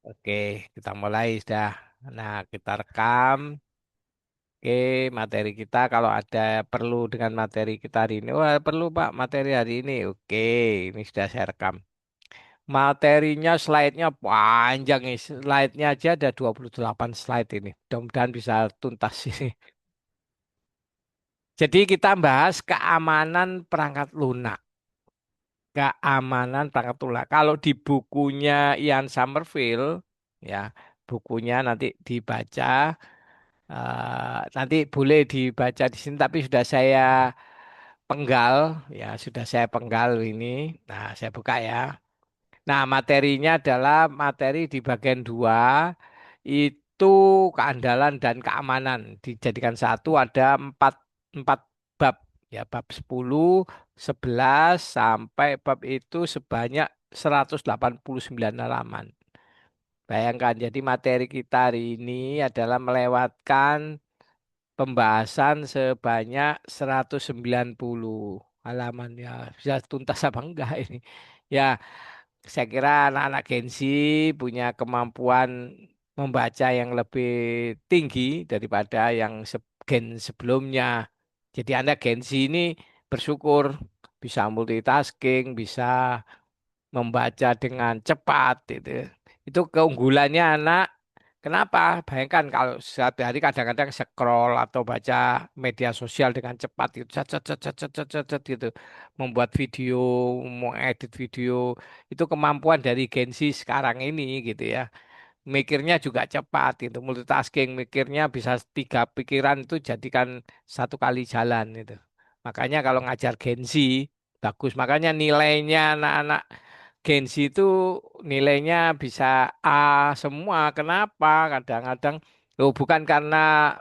Oke, kita mulai sudah. Nah, kita rekam. Oke, materi kita kalau ada perlu dengan materi kita hari ini. Wah, perlu Pak materi hari ini. Oke, ini sudah saya rekam. Materinya slide-nya panjang nih. Slide-nya aja ada 28 slide ini. Mudah-mudahan bisa tuntas ini. Jadi kita bahas keamanan perangkat lunak. Keamanan perangkat lunak. Kalau di bukunya Ian Somerville, ya, bukunya nanti dibaca. Nanti boleh dibaca di sini, tapi sudah saya penggal, ya sudah saya penggal ini. Nah, saya buka ya. Nah, materinya adalah materi di bagian dua, itu keandalan dan keamanan. Dijadikan satu ada empat bab, ya bab 10, 11, sampai bab itu sebanyak 189 halaman. Bayangkan, jadi materi kita hari ini adalah melewatkan pembahasan sebanyak 190 halaman ya. Bisa tuntas apa enggak ini? Ya, saya kira anak-anak Gen Z punya kemampuan membaca yang lebih tinggi daripada yang gen sebelumnya. Jadi Anda Gen Z ini bersyukur bisa multitasking, bisa membaca dengan cepat itu. Itu keunggulannya anak. Kenapa? Bayangkan kalau satu hari kadang-kadang scroll atau baca media sosial dengan cepat gitu, cet, gitu, membuat video, mau edit video, itu kemampuan dari Gen Z sekarang ini gitu ya. Mikirnya juga cepat itu, multitasking, mikirnya bisa tiga pikiran itu jadikan satu kali jalan itu. Makanya kalau ngajar Gen Z bagus, makanya nilainya anak-anak Gen Z itu nilainya bisa A semua. Kenapa? Kadang-kadang loh bukan karena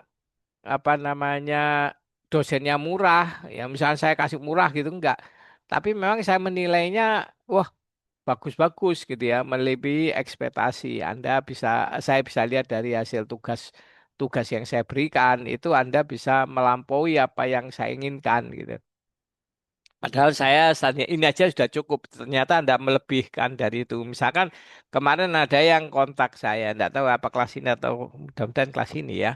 apa namanya dosennya murah, ya misalnya saya kasih murah gitu enggak. Tapi memang saya menilainya wah bagus-bagus gitu ya, melebihi ekspektasi. Saya bisa lihat dari hasil tugas yang saya berikan itu Anda bisa melampaui apa yang saya inginkan gitu. Padahal ini aja sudah cukup. Ternyata Anda melebihkan dari itu. Misalkan kemarin ada yang kontak saya, tidak tahu apa kelas ini atau mudah-mudahan kelas ini ya.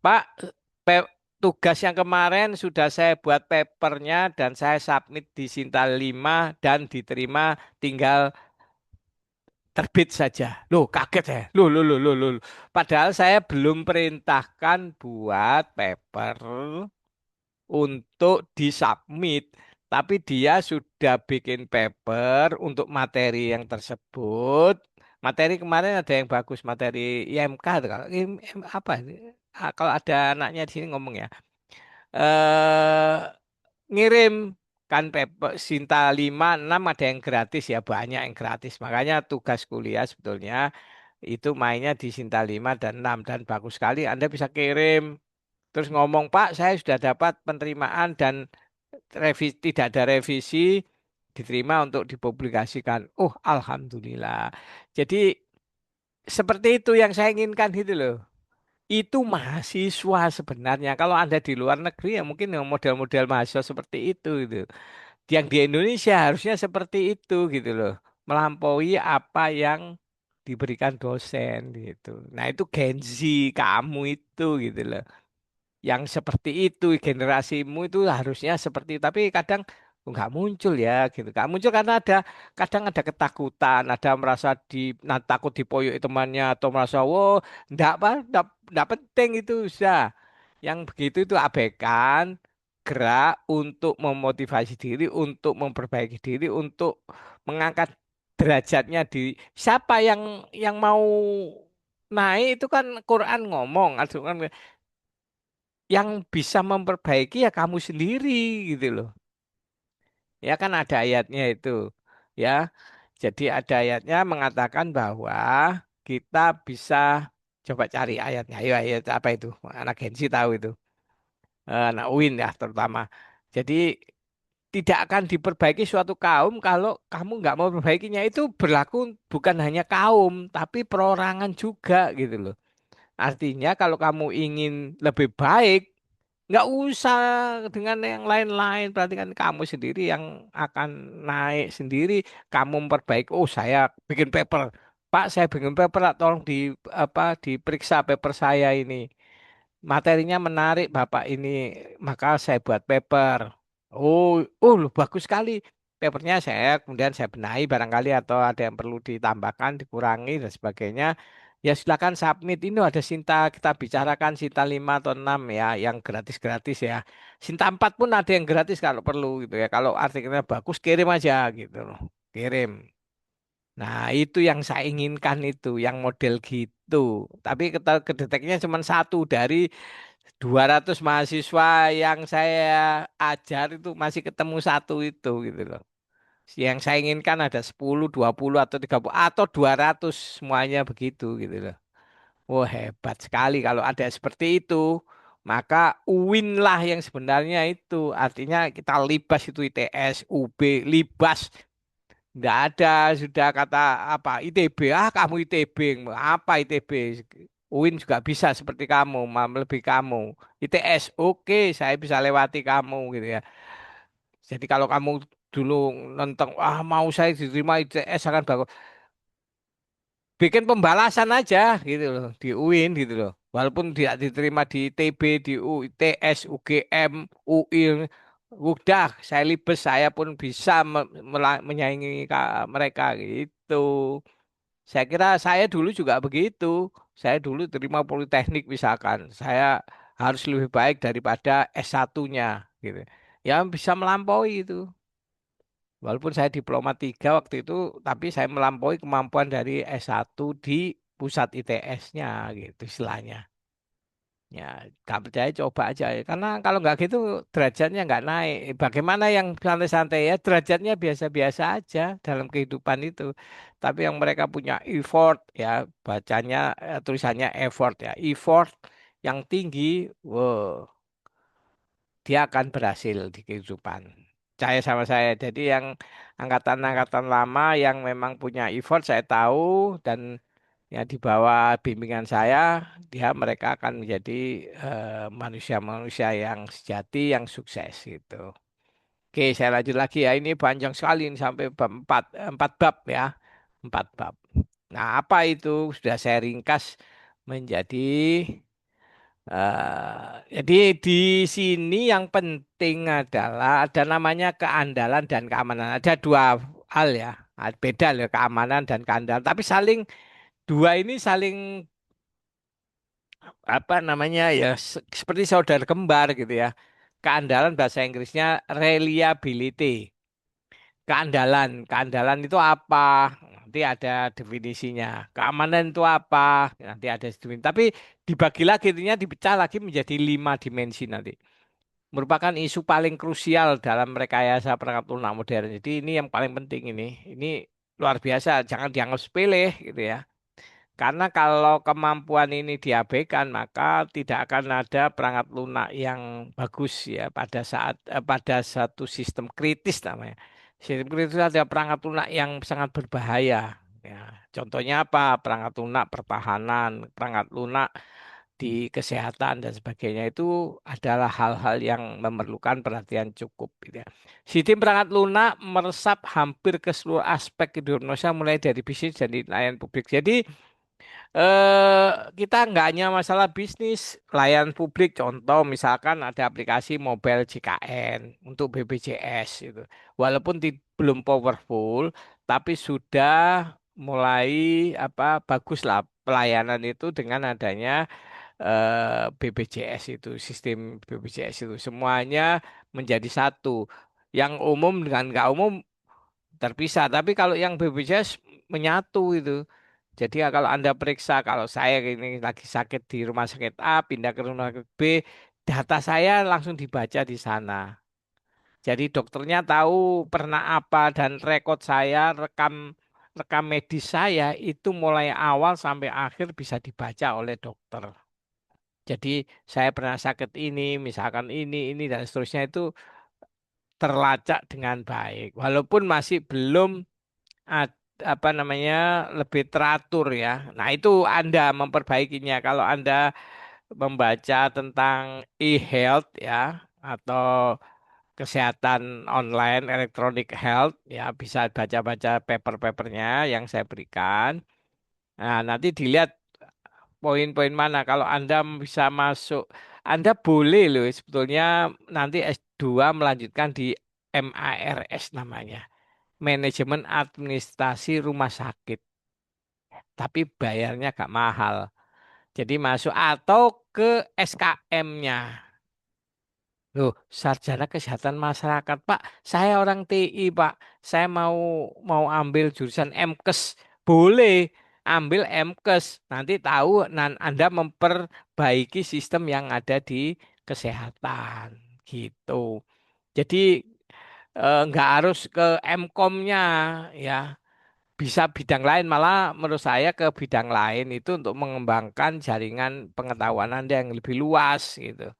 Pak, pe- tugas yang kemarin sudah saya buat papernya dan saya submit di Sinta 5 dan diterima tinggal terbit saja. Loh, kaget ya. Loh. Padahal saya belum perintahkan buat paper untuk disubmit. Tapi dia sudah bikin paper untuk materi yang tersebut. Materi kemarin ada yang bagus, materi IMK. Tuh. Kalau apa? Kalau ada anaknya di sini ngomong ya. Eh ngirim kan paper Sinta 5, 6 ada yang gratis ya, banyak yang gratis. Makanya tugas kuliah sebetulnya itu mainnya di Sinta 5 dan 6 dan bagus sekali Anda bisa kirim. Terus ngomong, Pak, saya sudah dapat penerimaan dan tidak ada revisi, diterima untuk dipublikasikan. Oh, alhamdulillah. Jadi seperti itu yang saya inginkan itu loh. Itu mahasiswa sebenarnya. Kalau Anda di luar negeri ya mungkin yang model-model mahasiswa seperti itu gitu. Yang di Indonesia harusnya seperti itu gitu loh. Melampaui apa yang diberikan dosen gitu. Nah, itu Gen Z kamu itu gitu loh. Yang seperti itu generasimu itu harusnya seperti tapi kadang nggak muncul ya gitu nggak muncul karena kadang ada ketakutan ada merasa takut dipoyoi temannya atau merasa wow nggak apa nggak penting itu sudah yang begitu itu abaikan gerak untuk memotivasi diri untuk memperbaiki diri untuk mengangkat derajatnya di siapa yang mau naik itu kan Quran ngomong Al-Quran yang bisa memperbaiki ya kamu sendiri gitu loh. Ya kan ada ayatnya itu. Ya. Jadi ada ayatnya mengatakan bahwa kita bisa coba cari ayatnya. Ayo ayat apa itu? Anak Gensi tahu itu. Anak UIN ya terutama. Jadi tidak akan diperbaiki suatu kaum kalau kamu nggak mau perbaikinya itu berlaku bukan hanya kaum tapi perorangan juga gitu loh. Artinya kalau kamu ingin lebih baik nggak usah dengan yang lain-lain. Berarti kan kamu sendiri yang akan naik sendiri. Kamu memperbaiki. Oh, saya bikin paper. Pak, saya bingung paper, Pak. Tolong di apa diperiksa paper saya ini. Materinya menarik Bapak ini, maka saya buat paper. Oh, oh, loh, bagus sekali. Papernya saya kemudian saya benahi barangkali atau ada yang perlu ditambahkan, dikurangi dan sebagainya. Ya silakan submit. Ini ada Sinta kita bicarakan Sinta 5 atau 6 ya, yang gratis-gratis ya. Sinta 4 pun ada yang gratis kalau perlu gitu ya. Kalau artikelnya bagus kirim aja gitu loh. Kirim. Nah, itu yang saya inginkan itu, yang model gitu. Tapi kedeteknya cuma satu dari 200 mahasiswa yang saya ajar itu masih ketemu satu itu gitu loh. Yang saya inginkan ada 10, 20 atau 30 atau 200 semuanya begitu gitu loh. Wah, hebat sekali kalau ada seperti itu. Maka UIN lah yang sebenarnya itu. Artinya kita libas itu ITS, UB, libas. Nggak ada sudah kata apa ITB, ah kamu ITB, apa ITB, UIN juga bisa seperti kamu, lebih kamu, ITS oke saya bisa lewati kamu gitu ya. Jadi kalau kamu dulu nentang, ah mau saya diterima ITS akan bagus, bikin pembalasan aja gitu loh di UIN gitu loh. Walaupun tidak diterima di TB, di UITS, UGM, UI, udah saya libes saya pun bisa menyaingi mereka gitu. Saya kira saya dulu juga begitu. Saya dulu terima politeknik misalkan. Saya harus lebih baik daripada S1-nya gitu. Ya bisa melampaui itu. Walaupun saya diploma 3 waktu itu, tapi saya melampaui kemampuan dari S1 di pusat ITS-nya gitu istilahnya. Ya, nggak percaya coba aja ya. Karena kalau nggak gitu derajatnya nggak naik. Bagaimana yang santai-santai ya derajatnya biasa-biasa aja dalam kehidupan itu. Tapi yang mereka punya effort ya bacanya tulisannya effort ya effort yang tinggi, wow, dia akan berhasil di kehidupan. Percaya sama saya. Jadi yang angkatan-angkatan lama yang memang punya effort saya tahu dan ya di bawah bimbingan saya dia mereka akan menjadi manusia-manusia yang sejati yang sukses gitu. Oke, saya lanjut lagi ya. Ini panjang sekali ini sampai bab 4, 4 bab ya. 4 bab. Nah, apa itu? Sudah saya ringkas menjadi jadi di sini yang penting adalah ada namanya keandalan dan keamanan. Ada dua hal ya. Beda loh keamanan dan keandalan. Tapi saling dua ini saling apa namanya ya seperti saudara kembar gitu ya. Keandalan bahasa Inggrisnya reliability. Keandalan itu apa? Nanti ada definisinya. Keamanan itu apa? Nanti ada definisi. Tapi dibagi lagi, intinya dipecah lagi menjadi 5 dimensi nanti. Merupakan isu paling krusial dalam rekayasa perangkat lunak modern. Jadi ini yang paling penting ini. Ini luar biasa, jangan dianggap sepele gitu ya. Karena kalau kemampuan ini diabaikan, maka tidak akan ada perangkat lunak yang bagus ya pada satu sistem kritis namanya. Sistem kritis ada perangkat lunak yang sangat berbahaya. Ya, contohnya apa? Perangkat lunak pertahanan, perangkat lunak di kesehatan dan sebagainya itu adalah hal-hal yang memerlukan perhatian cukup. Gitu ya. Sistem perangkat lunak meresap hampir ke seluruh aspek kehidupan manusia mulai dari bisnis dan layanan publik. Jadi eh kita nggak hanya masalah bisnis, layanan publik, contoh misalkan ada aplikasi mobile JKN untuk BPJS itu. Walaupun belum powerful, tapi sudah mulai apa bagus lah pelayanan itu dengan adanya BPJS itu, sistem BPJS itu semuanya menjadi satu. Yang umum dengan nggak umum terpisah, tapi kalau yang BPJS menyatu itu. Jadi ya kalau Anda periksa, kalau saya ini lagi sakit di rumah sakit A, pindah ke rumah sakit B, data saya langsung dibaca di sana. Jadi dokternya tahu pernah apa dan rekod saya, rekam rekam medis saya itu mulai awal sampai akhir bisa dibaca oleh dokter. Jadi saya pernah sakit ini, misalkan ini dan seterusnya itu terlacak dengan baik. Walaupun masih belum apa namanya lebih teratur ya. Nah, itu Anda memperbaikinya. Kalau Anda membaca tentang e-health ya atau kesehatan online, electronic health ya bisa baca-baca paper-papernya yang saya berikan. Nah, nanti dilihat poin-poin mana. Kalau Anda bisa masuk, Anda boleh loh sebetulnya nanti S2 melanjutkan di MARS namanya. Manajemen Administrasi Rumah Sakit. Tapi bayarnya agak mahal. Jadi masuk atau ke SKM-nya. Loh, sarjana kesehatan masyarakat, Pak. Saya orang TI, Pak. Saya mau mau ambil jurusan MKes. Boleh ambil MKes. Nanti tahu Anda memperbaiki sistem yang ada di kesehatan. Gitu. Jadi nggak harus ke MKOM-nya ya. Bisa bidang lain, malah menurut saya ke bidang lain itu untuk mengembangkan jaringan pengetahuan Anda yang lebih luas gitu.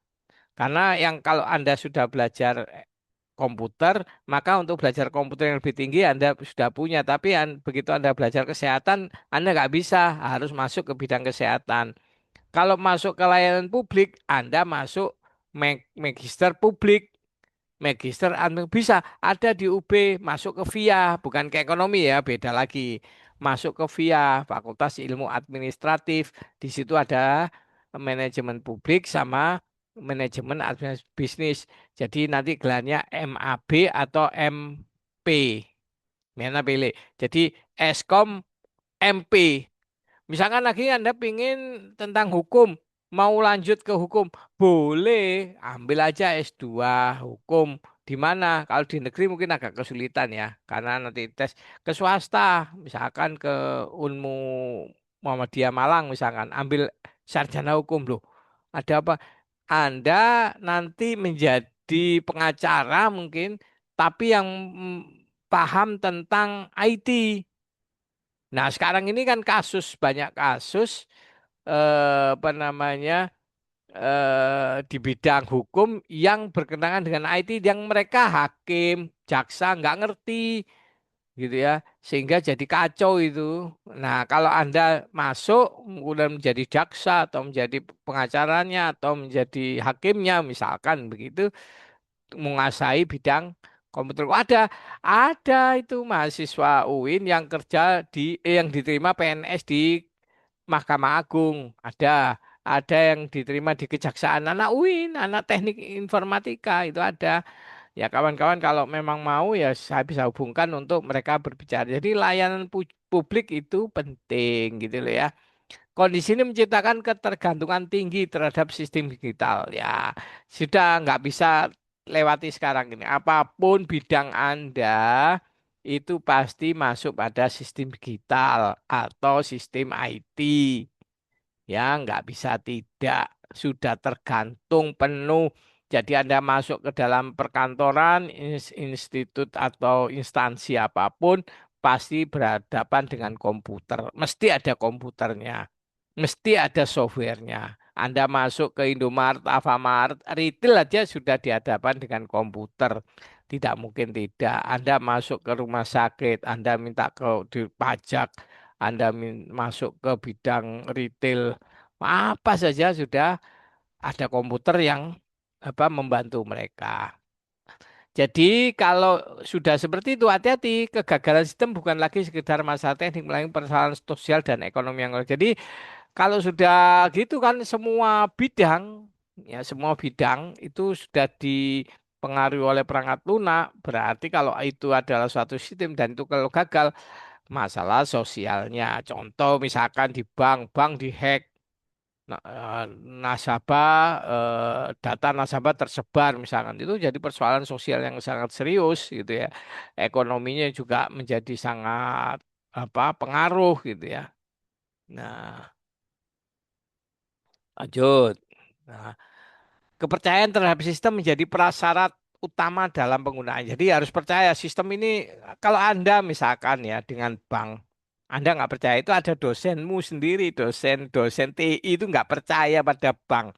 Karena yang kalau Anda sudah belajar komputer, maka untuk belajar komputer yang lebih tinggi Anda sudah punya. Tapi begitu Anda belajar kesehatan, Anda nggak bisa, harus masuk ke bidang kesehatan. Kalau masuk ke layanan publik, Anda masuk magister publik. Magister bisa ada di UB masuk ke VIA, bukan ke ekonomi ya, beda lagi. Masuk ke VIA, Fakultas Ilmu Administratif. Di situ ada manajemen publik sama manajemen administrasi bisnis. Jadi nanti gelarnya MAB atau MP. Mana pilih. Jadi Eskom MP. Misalkan lagi Anda pingin tentang hukum, mau lanjut ke hukum, boleh ambil aja S2 hukum. Di mana? Kalau di negeri mungkin agak kesulitan ya, karena nanti tes ke swasta, misalkan ke Unmu Muhammadiyah Malang, misalkan ambil sarjana hukum loh. Ada apa? Anda nanti menjadi pengacara mungkin, tapi yang paham tentang IT. Nah, sekarang ini kan banyak kasus apa namanya di bidang hukum yang berkenaan dengan IT yang mereka hakim, jaksa nggak ngerti gitu ya, sehingga jadi kacau itu. Nah, kalau Anda masuk kemudian menjadi jaksa atau menjadi pengacaranya atau menjadi hakimnya misalkan begitu, menguasai bidang komputer. Ada itu mahasiswa UIN yang kerja yang diterima PNS di Mahkamah Agung. Ada yang diterima di Kejaksaan. Anak UIN, anak teknik informatika itu ada. Ya kawan-kawan kalau memang mau ya saya bisa hubungkan untuk mereka berbicara. Jadi layanan publik itu penting gitu loh ya. Kondisi ini menciptakan ketergantungan tinggi terhadap sistem digital. Ya, sudah nggak bisa lewati sekarang ini. Apapun bidang Anda, itu pasti masuk pada sistem digital atau sistem IT. Ya, nggak bisa tidak. Sudah tergantung penuh. Jadi Anda masuk ke dalam perkantoran, institut atau instansi apapun, pasti berhadapan dengan komputer. Mesti ada komputernya. Mesti ada softwarenya. Anda masuk ke Indomaret, Alfamart, retail aja sudah dihadapkan dengan komputer. Tidak mungkin tidak. Anda masuk ke rumah sakit, Anda minta ke di pajak, Anda masuk ke bidang retail, apa saja sudah ada komputer yang membantu mereka. Jadi kalau sudah seperti itu hati-hati, kegagalan sistem bukan lagi sekedar masalah teknik, melainkan persoalan sosial dan ekonomi yang lain. Jadi kalau sudah gitu kan semua bidang itu sudah dipengaruhi oleh perangkat lunak. Berarti kalau itu adalah suatu sistem dan itu kalau gagal, masalah sosialnya. Contoh misalkan di bank dihack, nasabah, data nasabah tersebar misalkan. Itu jadi persoalan sosial yang sangat serius gitu ya. Ekonominya juga menjadi sangat pengaruh gitu ya. Nah, lanjut. Nah, kepercayaan terhadap sistem menjadi prasyarat utama dalam penggunaan. Jadi harus percaya sistem ini. Kalau Anda misalkan ya dengan bank, Anda nggak percaya itu ada dosenmu sendiri, dosen TI itu nggak percaya pada bank.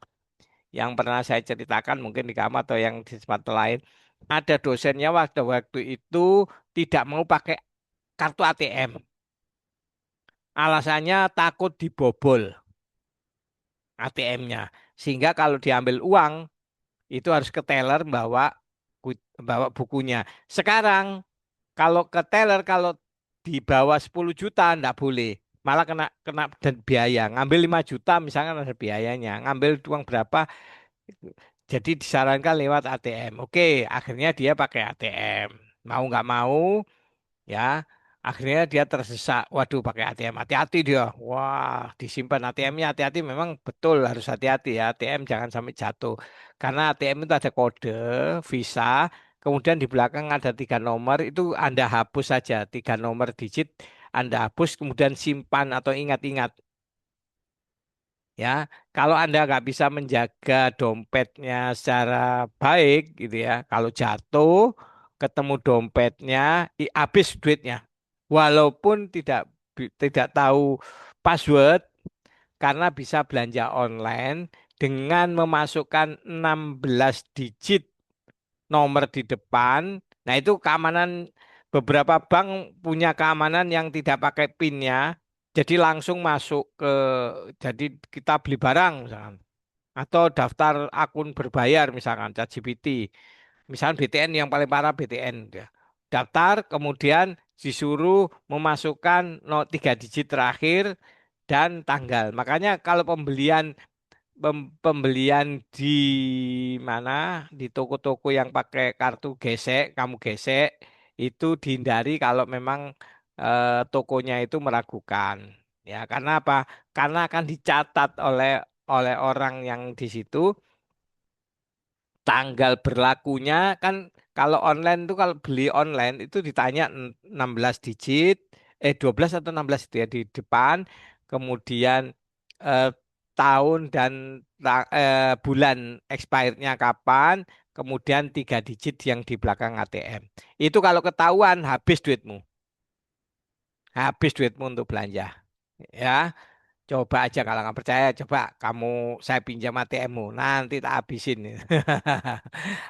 Yang pernah saya ceritakan mungkin di kamu atau yang di tempat lain, ada dosennya waktu-waktu itu tidak mau pakai kartu ATM. Alasannya takut dibobol ATM-nya. Sehingga kalau diambil uang itu harus ke teller bawa bukunya. Sekarang kalau ke teller kalau di bawah 10 juta enggak boleh. malah kena kena dan biaya. Ngambil 5 juta misalkan ada biayanya, ngambil uang berapa, jadi disarankan lewat ATM. Oke, akhirnya dia pakai ATM. Mau nggak mau, ya akhirnya dia tersesak. Waduh, pakai ATM, hati-hati dia. Wah, disimpan ATM-nya, hati-hati, memang betul harus hati-hati ya, ATM jangan sampai jatuh, karena ATM itu ada kode Visa, kemudian di belakang ada 3 nomor, itu Anda hapus saja 3 nomor digit, Anda hapus, kemudian simpan atau ingat-ingat. Ya, kalau Anda nggak bisa menjaga dompetnya secara baik gitu ya, kalau jatuh, ketemu dompetnya, habis duitnya. Walaupun tidak tahu password, karena bisa belanja online dengan memasukkan 16 digit nomor di depan. Nah, itu keamanan, beberapa bank punya keamanan yang tidak pakai PIN-nya. Jadi langsung masuk ke, jadi kita beli barang misalkan, atau daftar akun berbayar misalkan ChatGPT. Misalkan BTN, yang paling parah BTN ya. Daftar, kemudian disuruh memasukkan 3 digit terakhir dan tanggal. Makanya kalau pembelian di mana, di toko-toko yang pakai kartu gesek, kamu gesek, itu dihindari kalau memang tokonya itu meragukan. Ya, karena apa? Karena akan dicatat oleh oleh orang yang di situ tanggal berlakunya, kan. Kalau online itu, kalau beli online itu ditanya 16 digit, 12 atau 16 itu ya di depan, kemudian eh, tahun dan bulan expirednya kapan, kemudian 3 digit yang di belakang ATM. Itu kalau ketahuan, habis duitmu untuk belanja. Ya, coba aja kalau nggak percaya, coba kamu, saya pinjam ATM-mu, nanti tak habisin.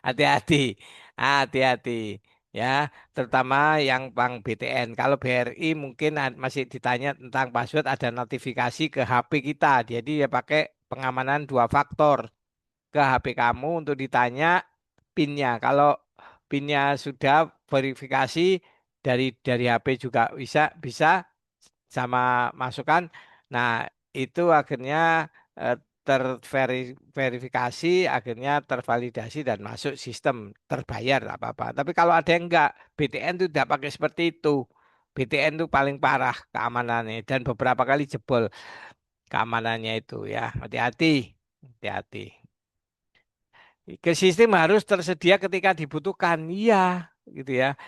Hati-hati, hati-hati. Ya, terutama yang Bank BTN. Kalau BRI mungkin masih ditanya tentang password, ada notifikasi ke HP kita. Jadi ya pakai pengamanan 2 faktor ke HP kamu untuk ditanya PIN-nya. Kalau PIN-nya sudah verifikasi dari HP juga bisa bisa sama masukan. Nah, itu akhirnya eh, terverifikasi, akhirnya tervalidasi dan masuk sistem, terbayar nggak apa-apa. Tapi kalau ada yang enggak, BTN itu tidak pakai seperti itu. BTN itu paling parah keamanannya dan beberapa kali jebol keamanannya itu ya. Hati-hati, hati-hati. Ke sistem harus tersedia ketika dibutuhkan. Iya, gitu ya.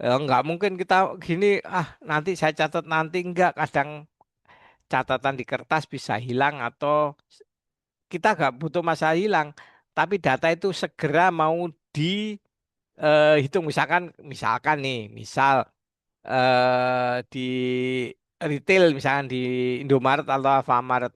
Nggak mungkin kita gini, nanti saya catat, nanti enggak. Kadang catatan di kertas bisa hilang, atau kita nggak butuh masalah hilang, tapi data itu segera mau dihitung. Misalkan, nih, misal di retail, misalkan di Indomaret atau Alfamart,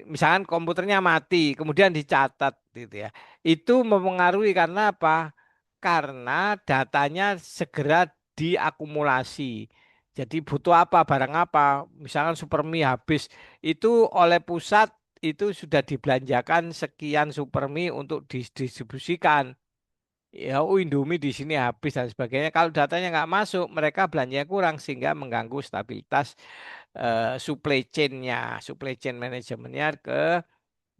misalkan komputernya mati, kemudian dicatat gitu ya. Itu mempengaruhi karena apa? Karena datanya segera diakumulasi. Jadi butuh apa, barang apa, misalkan Supermi habis, itu oleh pusat itu sudah dibelanjakan sekian Supermi untuk didistribusikan. Ya, Indomie di sini habis dan sebagainya. Kalau datanya nggak masuk, mereka belanja kurang sehingga mengganggu stabilitas supply chain-nya, supply chain manajemennya ke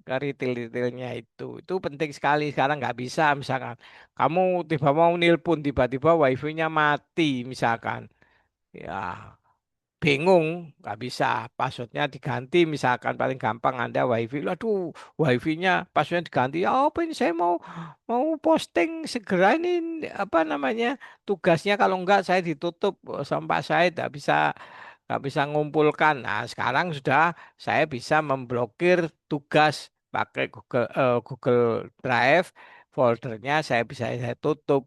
retail-retailnya itu. Itu penting sekali. Sekarang nggak bisa, misalkan kamu tiba mau nilpun, tiba-tiba wifi-nya mati misalkan. Ya, bingung, nggak bisa, passwordnya diganti misalkan, paling gampang Anda wifi, aduh, wifi-nya passwordnya diganti, ya apa ini, saya mau mau posting segera ini, apa namanya, tugasnya, kalau enggak saya ditutup, sampai saya nggak bisa ngumpulkan. Nah, sekarang sudah saya bisa memblokir tugas pakai Google Drive, foldernya saya tutup,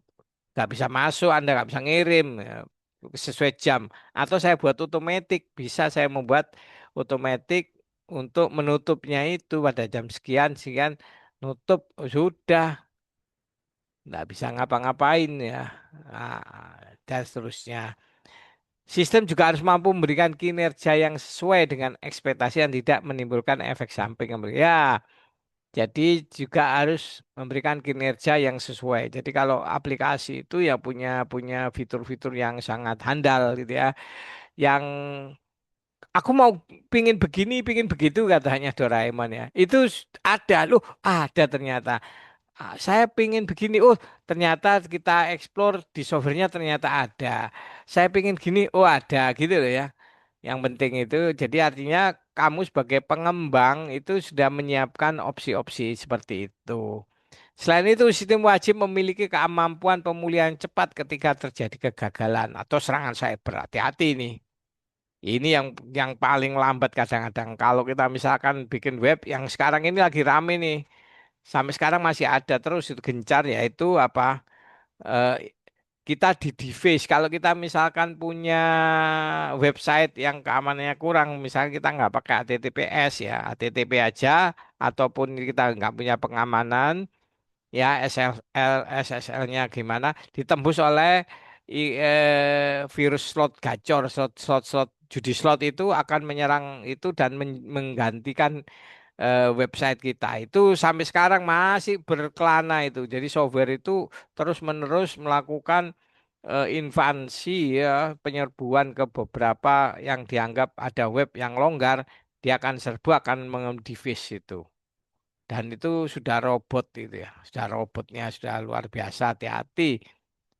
nggak bisa masuk, Anda nggak bisa ngirim ya, sesuai jam. Atau saya buat otomatis, bisa saya membuat otomatis untuk menutupnya itu pada jam sekian sekian, nutup, sudah nggak bisa ngapa-ngapain ya. Nah, dan seterusnya. Sistem juga harus mampu memberikan kinerja yang sesuai dengan ekspektasi dan tidak menimbulkan efek samping. Ya, jadi juga harus memberikan kinerja yang sesuai. Jadi kalau aplikasi itu ya punya punya fitur-fitur yang sangat handal gitu ya, yang Aku mau pingin begini, pingin begitu katanya Doraemon ya. Itu ada loh, ada ternyata. Saya pingin begini, oh ternyata kita explore di softwarenya ternyata ada. Saya pingin gini, oh ada gitu loh ya. Yang penting itu, jadi artinya kamu sebagai pengembang itu sudah menyiapkan opsi-opsi seperti itu. Selain itu, sistem wajib memiliki kemampuan pemulihan cepat ketika terjadi kegagalan atau serangan cyber. Hati-hati nih. Ini yang paling lambat kadang-kadang. Kalau kita misalkan bikin web yang sekarang ini lagi rame nih, sampai sekarang masih ada terus itu gencar yaitu apa? eh, kita di device. Kalau kita misalkan punya website yang keamanannya kurang, misalnya kita nggak pakai HTTPS ya, HTTP aja, ataupun kita nggak punya pengamanan, ya SSL, SSL-nya gimana, ditembus oleh virus slot gacor, slot judi slot itu akan menyerang itu dan menggantikan website kita itu sampai sekarang masih berkelana itu. Jadi software itu terus-menerus melakukan invasi ya, penyerbuan ke beberapa yang dianggap ada web yang longgar, dia akan serbu akan mengdivis itu. Dan itu sudah robot itu ya, sudah robotnya sudah luar biasa, hati-hati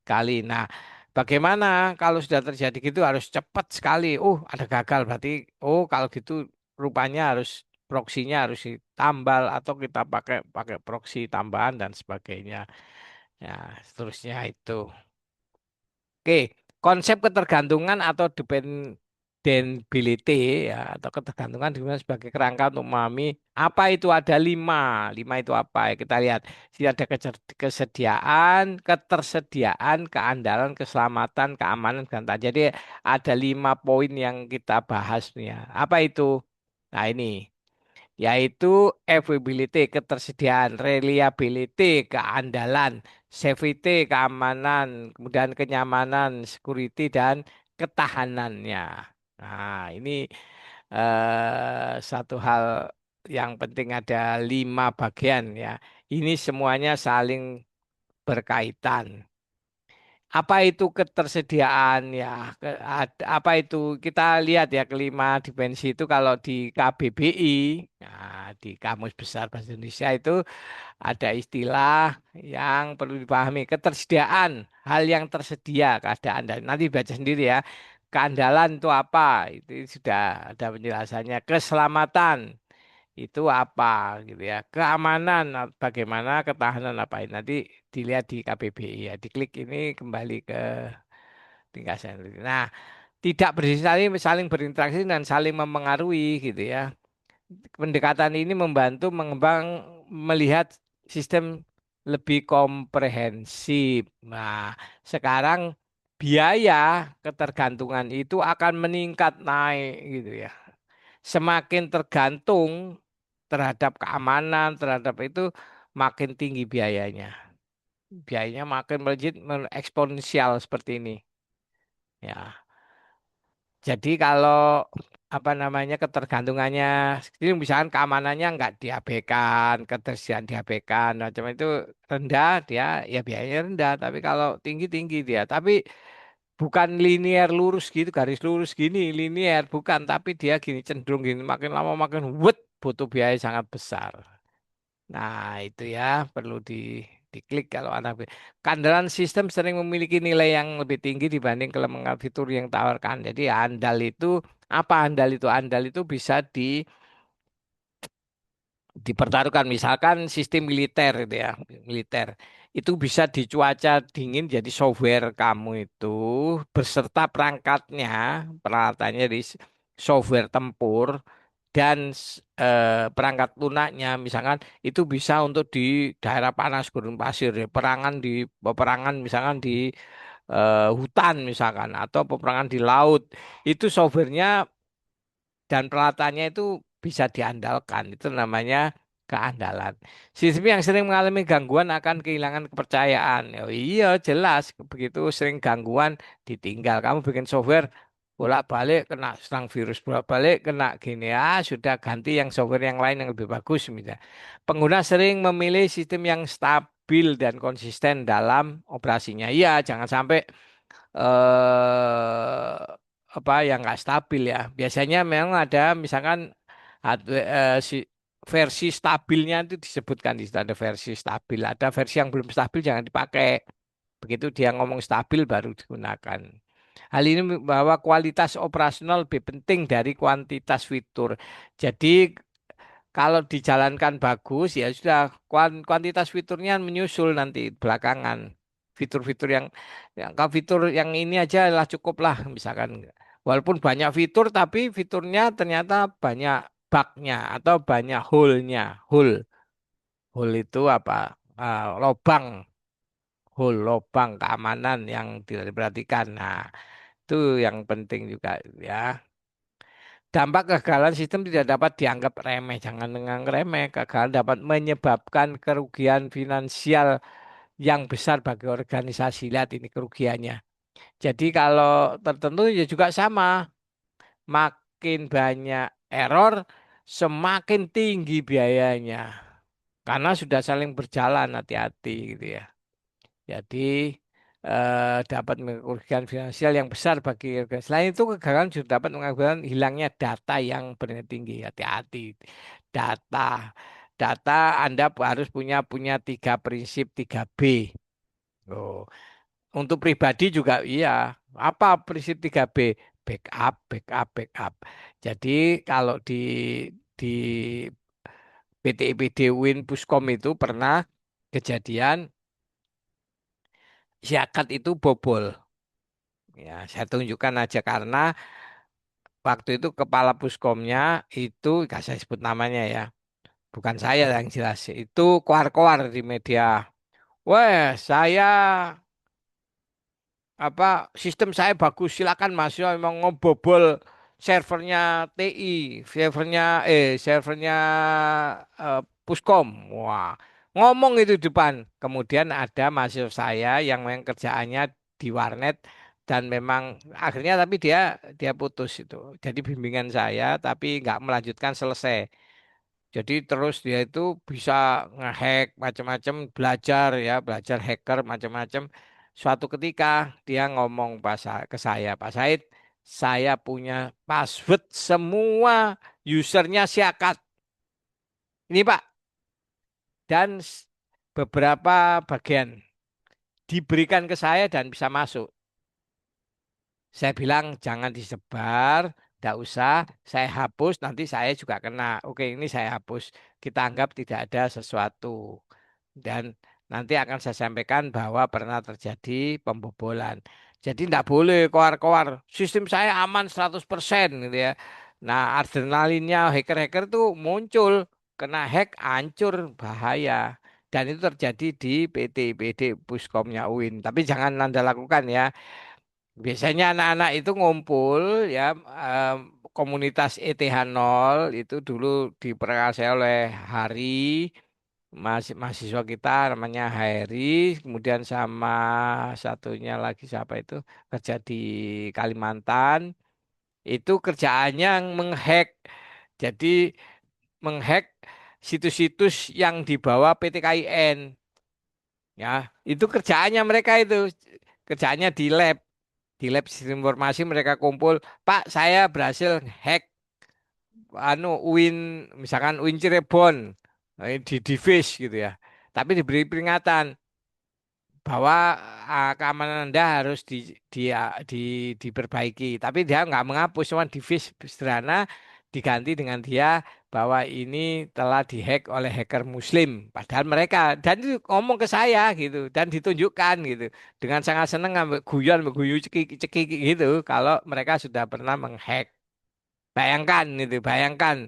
kali. Nah, bagaimana kalau sudah terjadi gitu harus cepat sekali. Oh, ada gagal berarti. Oh, kalau gitu rupanya harus proksinya harus ditambal atau kita pakai pakai proksi tambahan dan sebagainya. Ya, seterusnya itu. Oke, konsep ketergantungan atau dependability ya atau ketergantungan digunakan sebagai kerangka untuk memahami apa itu ada lima. Lima itu apa ya? Kita lihat. Jadi ada kesediaan, ketersediaan, keandalan, keselamatan, keamanan, dan jadi ada 5 poin yang kita bahas nih ya. Apa itu? Nah ini yaitu availability, ketersediaan, reliability, keandalan, safety, keamanan, kemudian kenyamanan, security, dan ketahanannya. Nah, ini satu hal yang penting ada 5 bagian ya. Ini semuanya saling berkaitan. Apa itu ketersediaan ya? Apa itu kita lihat ya kelima dimensi itu kalau di KBBI, nah, di Kamus Besar Bahasa Indonesia itu ada istilah yang perlu dipahami. Ketersediaan, hal yang tersedia, keadaan dan nanti baca sendiri ya. Keandalan itu apa? Itu sudah ada penjelasannya. Keselamatan itu apa gitu ya. Keamanan bagaimana, ketahanan apa ini nanti dilihat di KBBI ya. Diklik ini kembali ke tingkat sendiri. Nah, tidak saling saling berinteraksi dan saling memengaruhi gitu ya. Pendekatan ini membantu mengembang melihat sistem lebih komprehensif. Nah, sekarang biaya ketergantungan itu akan meningkat naik gitu ya. Semakin tergantung terhadap keamanan, terhadap itu makin tinggi biayanya. Biayanya makin melejit, eksponensial seperti ini. Ya, jadi kalau apa namanya ketergantungannya, jadi misalkan keamanannya nggak diabaikan, ketersediaan diabaikan, macam itu rendah dia, ya biayanya rendah. Tapi kalau tinggi tinggi dia, tapi bukan linear lurus gitu, garis lurus gini, linear bukan, tapi dia gini cenderung gini, makin lama makin wet, butuh biaya sangat besar. Nah, itu ya perlu diklik kalau anak. Keandalan sistem sering memiliki nilai yang lebih tinggi dibanding kelemahan fitur yang ditawarkan. Jadi andal itu apa andal itu? Andal itu bisa dipertaruhkan misalkan sistem militer itu ya militer itu bisa di cuaca dingin jadi software kamu itu beserta perangkatnya peralatannya di software tempur dan perangkat lunaknya misalkan itu bisa untuk di daerah panas gurun pasir ya perangan di peperangan misalkan di hutan misalkan atau peperangan di laut itu softwarenya dan peralatannya itu bisa diandalkan. Itu namanya keandalan. Sistem yang sering mengalami gangguan akan kehilangan kepercayaan. Oh iya, jelas. Begitu sering gangguan ditinggal. Kamu bikin software bolak-balik kena serang virus, bolak-balik kena gini. Ah, sudah ganti yang software yang lain yang lebih bagus. Misalnya. Pengguna sering memilih sistem yang stabil dan konsisten dalam operasinya. Iya, jangan sampai apa yang nggak stabil ya. Biasanya memang ada misalkan versi stabilnya itu disebutkan di situ ada versi stabil, ada versi yang belum stabil jangan dipakai. Begitu dia ngomong stabil baru digunakan. Hal ini bahwa kualitas operasional lebih penting dari kuantitas fitur. Jadi kalau dijalankan bagus ya sudah kuantitas fiturnya menyusul nanti belakangan. Fitur-fitur yang kalau fitur yang ini aja lah cukup lah misalkan. Walaupun banyak fitur tapi fiturnya ternyata banyak bugnya atau banyak hole-nya. Hole itu apa? Lobang, lobang keamanan yang tidak diperhatikan. Nah, itu yang penting juga ya. Dampak kegagalan sistem tidak dapat dianggap remeh. Jangan menganggap remeh. Kegagalan dapat menyebabkan kerugian finansial yang besar bagi organisasi. Lihat ini kerugiannya. Jadi kalau tertentu ya juga sama. Makin banyak error, semakin tinggi biayanya. Karena sudah saling berjalan hati-hati gitu ya. Jadi dapat mengerugikan finansial yang besar bagi organisasi. Selain itu, kegagalan juga dapat mengakibatkan hilangnya data yang bernilai tinggi. Hati-hati. Data, data Anda harus punya 3 prinsip 3B. Oh, untuk pribadi juga iya. Apa prinsip 3B? Backup, backup, backup. Jadi kalau di PT IPD Win Puskom itu pernah kejadian Zakat itu bobol. Ya, saya tunjukkan aja karena waktu itu kepala puskomnya itu, gak saya sebut namanya ya, bukan saya yang jelas, itu koar-koar di media. Wah, saya apa sistem saya bagus, silakan Mas. Ya, memang ngebobol servernya TI, servernya Puskom. Wah, ngomong itu di depan. Kemudian ada mahasiswa saya yang memang kerjaannya di warnet dan memang akhirnya tapi dia putus itu. Jadi bimbingan saya tapi nggak melanjutkan selesai. Jadi terus dia itu bisa ngehack macam-macam, belajar ya, belajar hacker macam-macam. Suatu ketika dia ngomong ke saya, Pak Said, saya punya password semua usernya Siakat. Ini Pak, dan beberapa bagian diberikan ke saya dan bisa masuk. Saya bilang jangan disebar, tidak usah, saya hapus, nanti saya juga kena. Oke, ini saya hapus. Kita anggap tidak ada sesuatu. Dan nanti akan saya sampaikan bahwa pernah terjadi pembobolan. Jadi tidak boleh koar-koar. Sistem saya aman 100% gitu ya. Nah, adrenalinnya hacker-hacker itu muncul. Kena hack, hancur, bahaya. Dan itu terjadi di PT PD Puskomnya UIN. Tapi jangan Anda lakukan ya. Biasanya anak-anak itu ngumpul ya, em, komunitas ETH 0 itu dulu diperkasai oleh Hari, mahasiswa kita namanya Hairi, kemudian sama satunya lagi siapa itu kerja di Kalimantan, itu kerjaannya menghack. Jadi menghack situs-situs yang dibawa PT KIN. Ya, itu kerjaannya mereka itu. Kerjaannya di lab sistem informasi mereka kumpul, Pak, saya berhasil hack Win, misalkan Win Cirebon, di device gitu ya. Tapi diberi peringatan bahwa keamanan Anda harus di, diperbaiki. Tapi dia nggak menghapus, cuma device sederhana diganti dengan dia bahwa ini telah dihack oleh hacker Muslim. Padahal mereka dan itu ngomong ke saya gitu dan ditunjukkan gitu dengan sangat senang ngambil guyu cekik cekik gitu kalau mereka sudah pernah menghack. Bayangkan itu, bayangkan.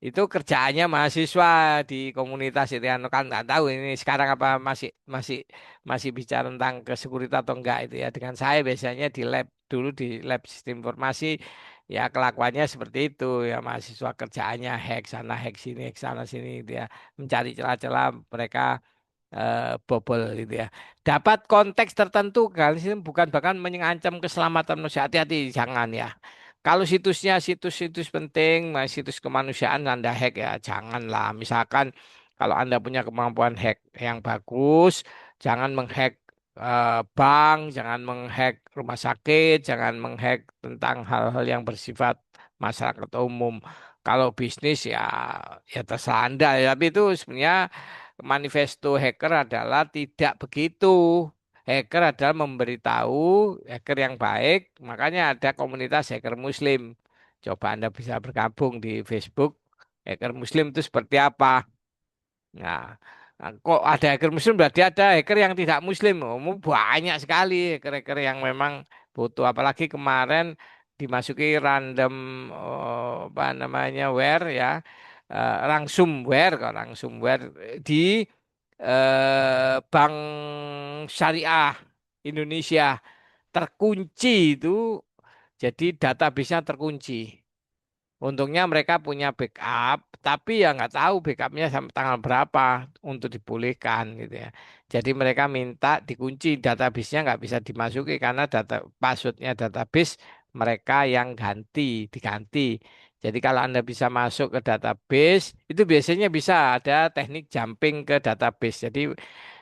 Itu kerjaannya mahasiswa di komunitas itu kan kan nggak tahu ini sekarang apa masih masih masih bicara tentang kesekuritan atau enggak itu ya. Dengan saya biasanya di lab dulu di lab sistem informasi ya kelakuannya seperti itu ya mahasiswa kerjaannya hack sini hack sana sini gitu ya mencari celah-celah mereka bobol gitu ya. Dapat konteks tertentu kali ini bukan bahkan mengancam keselamatan manusia. Hati-hati jangan ya. Kalau situsnya situs-situs penting, situs kemanusiaan Anda hack ya janganlah. Misalkan kalau Anda punya kemampuan hack yang bagus, jangan menghack. bank, jangan menghack rumah sakit, jangan menghack tentang hal-hal yang bersifat masyarakat umum. Kalau bisnis ya ya terserah Anda ya. Tapi itu sebenarnya manifesto hacker adalah tidak begitu. Hacker adalah memberitahu hacker yang baik, makanya ada komunitas hacker Muslim. Coba Anda bisa bergabung di Facebook. Hacker Muslim itu seperti apa? Nah, kok ada hacker muslim berarti ada hacker yang tidak muslim. Oh, banyak sekali hacker-hacker yang memang butuh. Apalagi kemarin dimasuki random apa namanya ya, ransomware kok ransomware di Bank Syariah Indonesia terkunci itu. Jadi database-nya terkunci. Untungnya mereka punya backup, tapi ya nggak tahu backupnya sampai tanggal berapa untuk dipulihkan gitu ya. Jadi mereka minta dikunci database-nya nggak bisa dimasuki karena passwordnya database mereka yang diganti. Jadi kalau Anda bisa masuk ke database, itu biasanya bisa ada teknik jumping ke database.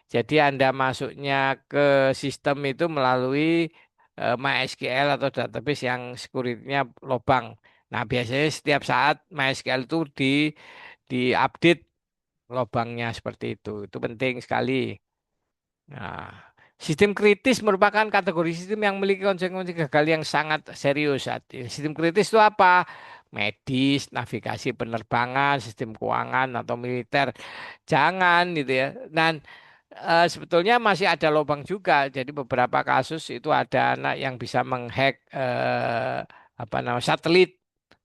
Jadi Anda masuknya ke sistem itu melalui MySQL atau database yang security-nya lobang. Nah, biasanya setiap saat MySQL itu diupdate lobangnya seperti itu. Itu penting sekali. Nah, sistem kritis merupakan kategori sistem yang memiliki konsekuensi gagal yang sangat serius. Sistem kritis itu apa? Medis, navigasi penerbangan, sistem keuangan atau militer. Jangan gitu ya. Dan sebetulnya masih ada lubang juga. Jadi beberapa kasus itu ada anak yang bisa menghack apa namanya satelit.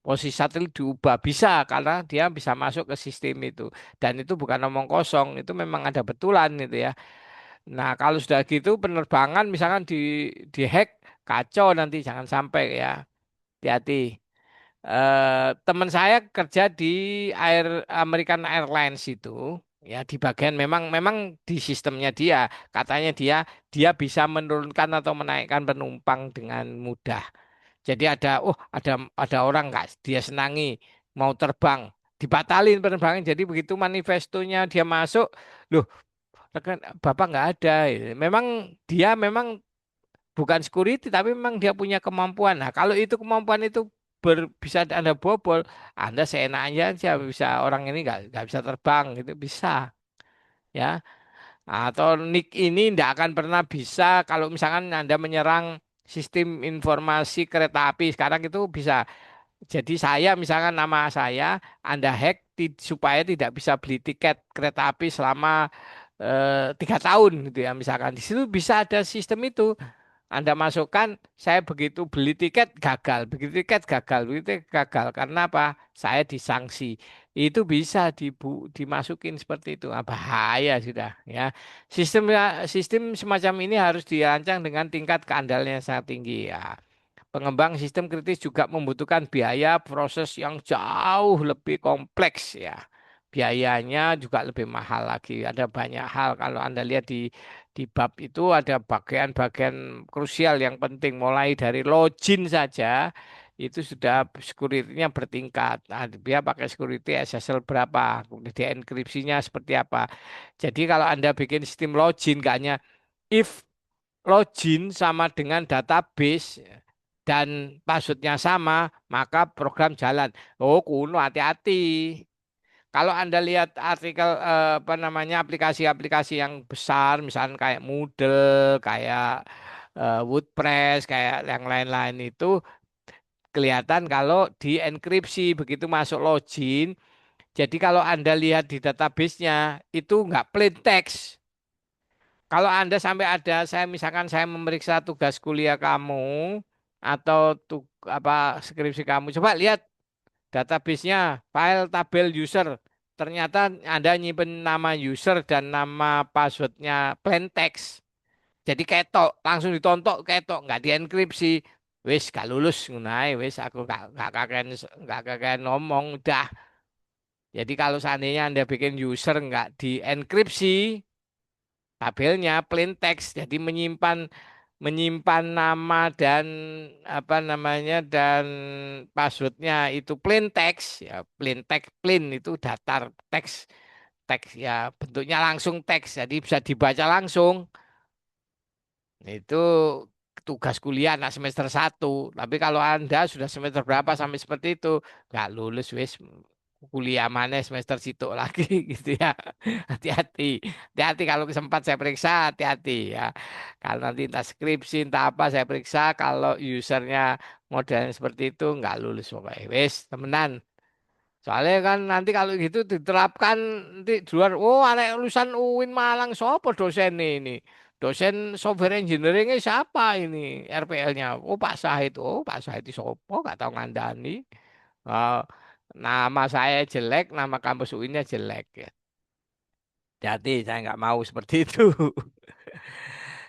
Posisi satelit diubah bisa karena dia bisa masuk ke sistem itu. Dan itu bukan omong kosong, itu memang ada betulan itu ya. Nah, kalau sudah gitu penerbangan misalkan dihack kacau nanti jangan sampai ya. Hati-hati. Teman saya kerja di American Airlines itu ya di bagian memang memang di sistemnya dia katanya dia bisa menurunkan atau menaikkan penumpang dengan mudah. Jadi ada orang nggak dia senangi mau terbang dibatalin penerbangan. Jadi begitu manifestonya dia masuk, loh rekan Bapak nggak ada. Memang dia memang bukan security tapi memang dia punya kemampuan. Nah, kalau itu kemampuan itu bisa Anda bobol, Anda seenaknya aja bisa orang ini nggak bisa terbang gitu bisa ya. Atau nick ini tidak akan pernah bisa kalau misalkan Anda menyerang sistem informasi kereta api sekarang itu bisa. Jadi saya misalkan nama saya Anda hack supaya tidak bisa beli tiket kereta api selama 3 tahun gitu ya misalkan di situ bisa ada sistem itu. Anda masukkan, saya begitu beli tiket gagal, begitu tiket gagal, begitu tiket gagal. Karena apa? Saya disanksi. Itu bisa dimasukin seperti itu. Ah, bahaya sudah ya. Sistem semacam ini harus dirancang dengan tingkat keandalan yang sangat tinggi ya. Pengembang sistem kritis juga membutuhkan biaya proses yang jauh lebih kompleks ya. Biayanya juga lebih mahal lagi. Ada banyak hal kalau Anda lihat di bab itu ada bagian-bagian krusial yang penting mulai dari login saja itu sudah security-nya bertingkat. Nah, dia pakai security SSL berapa, kemudian dia enkripsinya seperti apa. Jadi kalau Anda bikin sistem login, gak hanya if login sama dengan database dan passwordnya sama, maka program jalan. Oh, kuno hati-hati. Kalau Anda lihat artikel apa namanya aplikasi-aplikasi yang besar, misalnya kayak Moodle, kayak WordPress, kayak yang lain-lain itu kelihatan kalau dienkripsi begitu masuk login. Jadi kalau Anda lihat di database-nya itu nggak plain text. Kalau Anda sampai ada, saya misalkan saya memeriksa tugas kuliah kamu atau apa skripsi kamu, coba lihat database-nya, file tabel user. Ternyata Anda nyimpen nama user dan nama passwordnya plain text. Jadi ketok, langsung ditontok ketok, nggak dienkripsi. Wis gak lulus ngunai, wis aku gak kakek ngomong udah. Jadi kalau seandainya Anda bikin user nggak dienkripsi, tabelnya plain text, jadi menyimpan menyimpan nama dan apa namanya dan passwordnya itu plain text ya plain text plain itu datar teks teks ya bentuknya langsung teks jadi bisa dibaca langsung Itu tugas kuliah anak semester satu. Tapi kalau Anda sudah semester berapa sampai seperti itu, nggak lulus wis kuliah mana semester situ lagi gitu ya. Hati-hati. Hati-hati kalau sempat saya periksa, hati-hati ya. Kalau nanti entah skripsi, entah apa saya periksa, kalau usernya modelnya seperti itu, nggak lulus pokoknya. Wis, temenan. Soalnya kan nanti kalau gitu diterapkan nanti di luar, oh anak lulusan UIN Malang siapa dosen ini? Dosen software engineeringnya siapa ini? RPL-nya. Oh Pak Sahid. Oh Pak Sahid itu siapa? Gak tahu ngandani. Oh, nama saya jelek, nama kampus UIN-nya jelek ya. Jadi saya nggak mau seperti itu.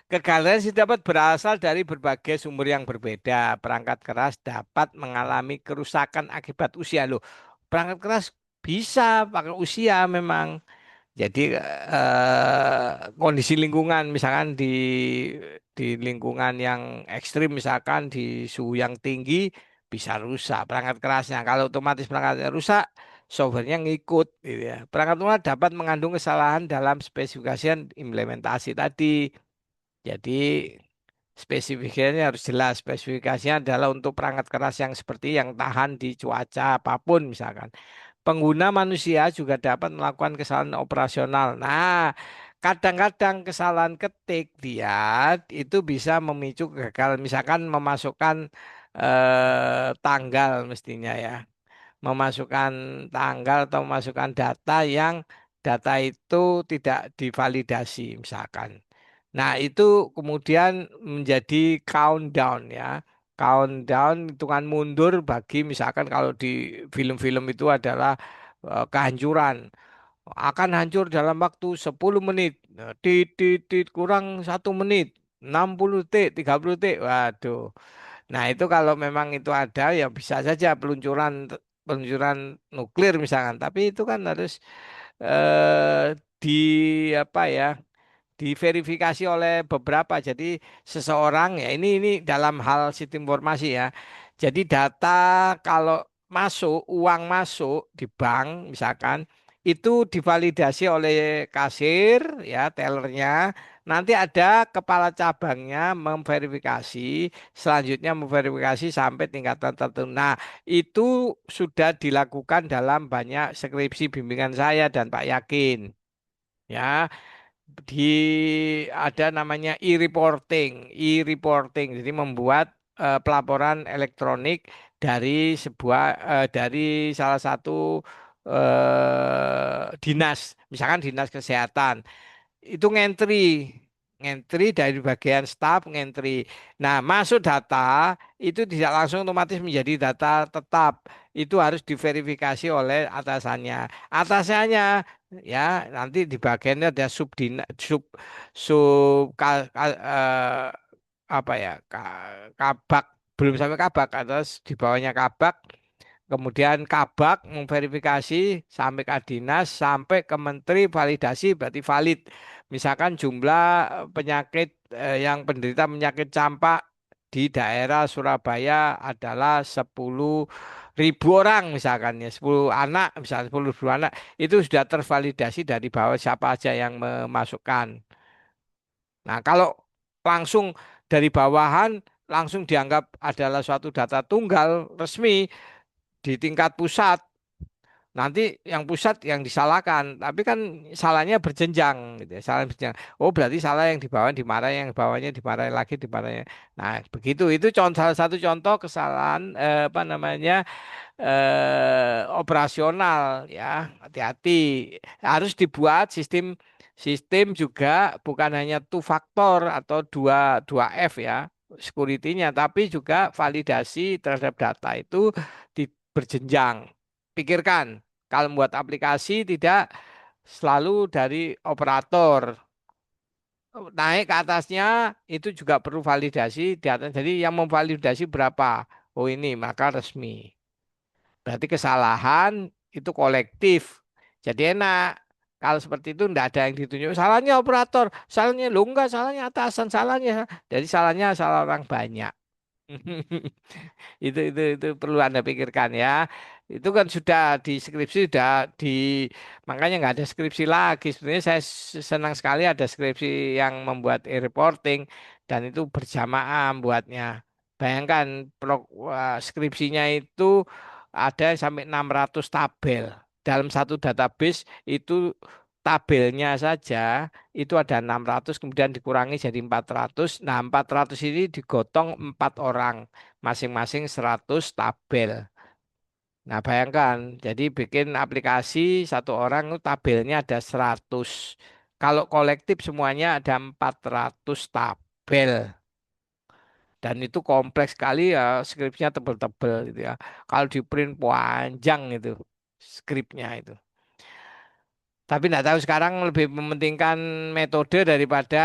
Kegagalan sih dapat berasal dari berbagai sumber yang berbeda. Perangkat keras dapat mengalami kerusakan akibat usia. Loh, perangkat keras bisa pakai usia memang. Jadi kondisi lingkungan misalkan di lingkungan yang ekstrim misalkan di suhu yang tinggi bisa rusak perangkat kerasnya. Kalau otomatis perangkatnya rusak, softwarenya ngikut gitu ya. Perangkat lunak dapat mengandung kesalahan dalam spesifikasi dan implementasi tadi. Jadi spesifikasinya harus jelas. Spesifikasinya adalah untuk perangkat keras yang seperti yang tahan di cuaca apapun misalkan. Pengguna manusia juga dapat melakukan kesalahan operasional. Nah, kadang-kadang kesalahan ketik dia itu bisa memicu kegagalan. Misalkan memasukkan tanggal mestinya ya. Memasukkan tanggal atau memasukkan data yang data itu tidak divalidasi misalkan. Nah, itu kemudian menjadi countdown ya. Countdown hitungan mundur bagi misalkan kalau di film-film itu adalah kehancuran. Akan hancur dalam waktu 10 menit. Nah, tit, kurang 1 menit. 60 detik, 30 detik. Waduh. Nah, itu kalau memang itu ada ya bisa saja peluncuran peluncuran nuklir misalkan. Tapi itu kan harus di apa ya? Diverifikasi oleh beberapa. Jadi seseorang ya ini dalam hal sistem informasi ya. Jadi data kalau masuk uang masuk di bank misalkan itu divalidasi oleh kasir ya tellernya. Nanti ada kepala cabangnya memverifikasi, selanjutnya memverifikasi sampai tingkatan tertentu. Nah, itu sudah dilakukan dalam banyak skripsi bimbingan saya dan Pak Yakin. Ya, di ada namanya e-reporting. Jadi membuat pelaporan elektronik dari dari salah satu dinas, misalkan dinas kesehatan itu ngentri dari bagian staf ngentri. Nah, masuk data itu tidak langsung otomatis menjadi data tetap. Itu harus diverifikasi oleh atasannya. Atasannya ya nanti di bagiannya ada sub sub apa ya kabak belum sampai kabak atas di bawahnya kabak. Kemudian Kabak memverifikasi sampai ke Dinas, sampai ke Menteri validasi berarti valid. Misalkan jumlah penyakit yang penderita penyakit campak di daerah Surabaya adalah 10.000 orang misalkan ya, 10 anak, misalnya 10.000 anak itu sudah tervalidasi dari bawah siapa aja yang memasukkan. Nah, kalau langsung dari bawahan langsung dianggap adalah suatu data tunggal resmi di tingkat pusat. Nanti yang pusat yang disalahkan, tapi kan salahnya berjenjang gitu ya, salah berjenjang. Oh, berarti salah yang di bawah dimarahin, yang di bawahnya dimarahin lagi, dimarahin. Nah, begitu. Itu contoh salah satu contoh kesalahan apa namanya operasional ya. Hati-hati. Harus dibuat sistem sistem juga bukan hanya two faktor atau dua dua F ya security-nya, tapi juga validasi terhadap data itu berjenjang. Pikirkan, kalau membuat aplikasi tidak selalu dari operator. Naik ke atasnya itu juga perlu validasi di atas. Jadi yang memvalidasi berapa? Oh ini maka resmi. Berarti kesalahan itu kolektif. Jadi enak. Kalau seperti itu tidak ada yang ditunjuk. Salahnya operator, salahnya lu enggak, salahnya atasan, salahnya. Jadi salahnya salah orang banyak. Itu perlu Anda pikirkan ya. Itu kan sudah di skripsi sudah di makanya nggak ada skripsi lagi. Sebenarnya saya senang sekali ada skripsi yang membuat e-reporting dan itu berjamaah buatnya. Bayangkan skripsinya itu ada sampai 600 tabel. Dalam satu database itu tabelnya saja itu ada 600 kemudian dikurangi jadi 400. Nah, 400 ini digotong 4 orang masing-masing 100 tabel. Nah, bayangkan, jadi bikin aplikasi satu orang itu tabelnya ada 100. Kalau kolektif semuanya ada 400 tabel. Dan itu kompleks sekali ya, skripnya tebel-tebel gitu ya. Kalau di print panjang itu skripnya itu. Tapi tidak tahu sekarang lebih mementingkan metode daripada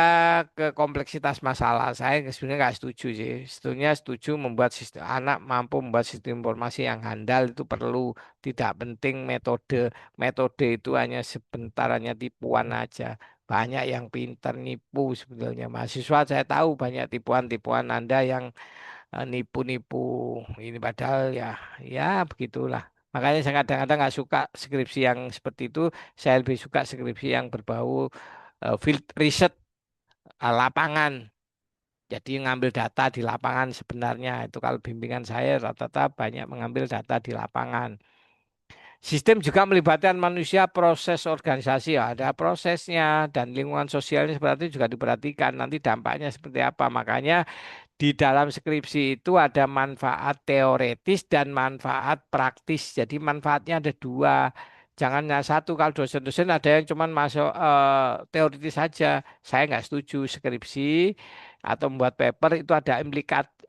ke kompleksitas masalah. Saya sebenarnya nggak setuju sih. Sebetulnya setuju membuat sistem anak mampu membuat sistem informasi yang handal itu perlu. Tidak penting metode. Metode itu hanya sebentar, hanya tipuan aja. Banyak yang pintar nipu sebetulnya. Mahasiswa saya tahu banyak tipuan-tipuan Anda yang nipu-nipu ini padahal ya ya begitulah. Makanya saya kadang-kadang nggak suka skripsi yang seperti itu. Saya lebih suka skripsi yang berbau field research lapangan. Jadi ngambil data di lapangan sebenarnya itu kalau bimbingan saya rata-rata banyak mengambil data di lapangan. Sistem juga melibatkan manusia proses organisasi ya, ada prosesnya dan lingkungan sosialnya seperti itu juga diperhatikan nanti dampaknya seperti apa. Makanya di dalam skripsi itu ada manfaat teoretis dan manfaat praktis. Jadi manfaatnya ada dua. Jangan hanya satu. Kalau dosen-dosen ada yang cuman masuk teoritis saja. Saya nggak setuju skripsi atau membuat paper itu ada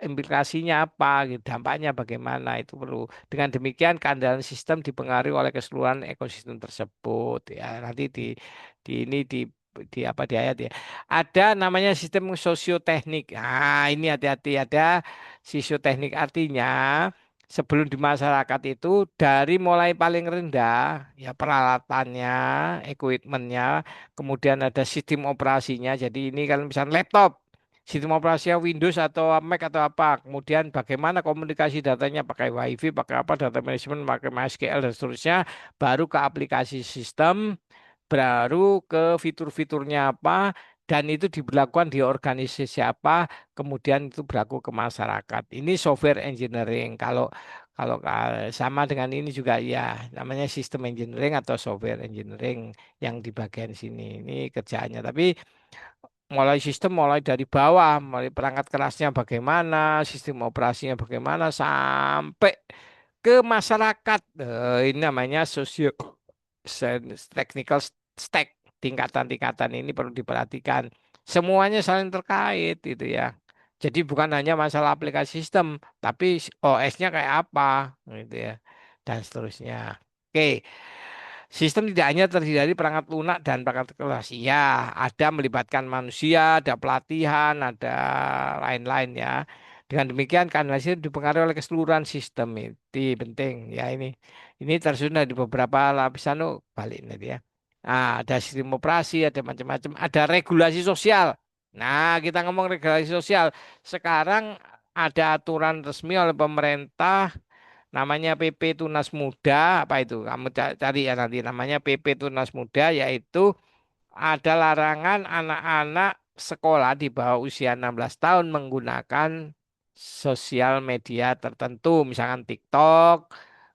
implikasinya apa, gitu, dampaknya bagaimana itu perlu. Dengan demikian keandalan sistem dipengaruhi oleh keseluruhan ekosistem tersebut. Ya nanti di ini di apa di ayat ya. Ada namanya sistem sosioteknik. Nah, ini hati-hati ada sosioteknik artinya sebelum di masyarakat itu dari mulai paling rendah ya peralatannya, equipmentnya, kemudian ada sistem operasinya. Jadi ini kalau misalnya laptop, sistem operasinya Windows atau Mac atau apa, kemudian bagaimana komunikasi datanya pakai WiFi, pakai apa, data management, pakai MySQL dan seterusnya, baru ke aplikasi sistem baru ke fitur-fiturnya apa dan itu diberlakukan di organisasi apa kemudian itu berlaku ke masyarakat ini software engineering kalau kalau sama dengan ini juga ya namanya sistem engineering atau software engineering yang di bagian sini ini kerjaannya tapi mulai sistem mulai dari bawah mulai perangkat kerasnya bagaimana sistem operasinya bagaimana sampai ke masyarakat. Ini namanya sosio technical stack tingkatan-tingkatan ini perlu diperhatikan. Semuanya saling terkait itu ya. Jadi bukan hanya masalah aplikasi sistem, tapi OS-nya kayak apa gitu ya. Dan seterusnya. Oke, sistem tidak hanya terdiri dari perangkat lunak dan perangkat keras. Ya, ada melibatkan manusia, ada pelatihan, ada lain-lain ya. Dengan demikian kanalisasi dipengaruhi oleh keseluruhan sistem itu penting ya ini tersusun di beberapa lapisan oh, balik nanti ya. Nah, ada sistem operasi, ada macam-macam, ada regulasi sosial. Nah, kita ngomong regulasi sosial. Sekarang ada aturan resmi oleh pemerintah namanya PP Tunas Muda apa itu? Kamu cari ya nanti namanya PP Tunas Muda yaitu ada larangan anak-anak sekolah di bawah usia 16 tahun menggunakan sosial media tertentu, misalkan TikTok,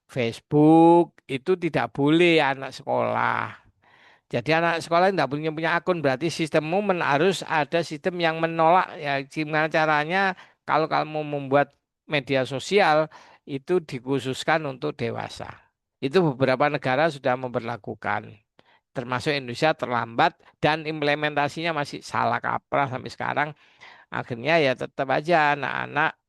Facebook, itu tidak boleh anak sekolah. Jadi anak sekolah tidak punya akun, berarti sistemmu harus ada sistem yang menolak ya gimana caranya kalau kamu membuat media sosial itu dikhususkan untuk dewasa. Itu beberapa negara sudah memberlakukan termasuk Indonesia terlambat dan implementasinya masih salah kaprah sampai sekarang. Akhirnya ya tetap aja anak-anak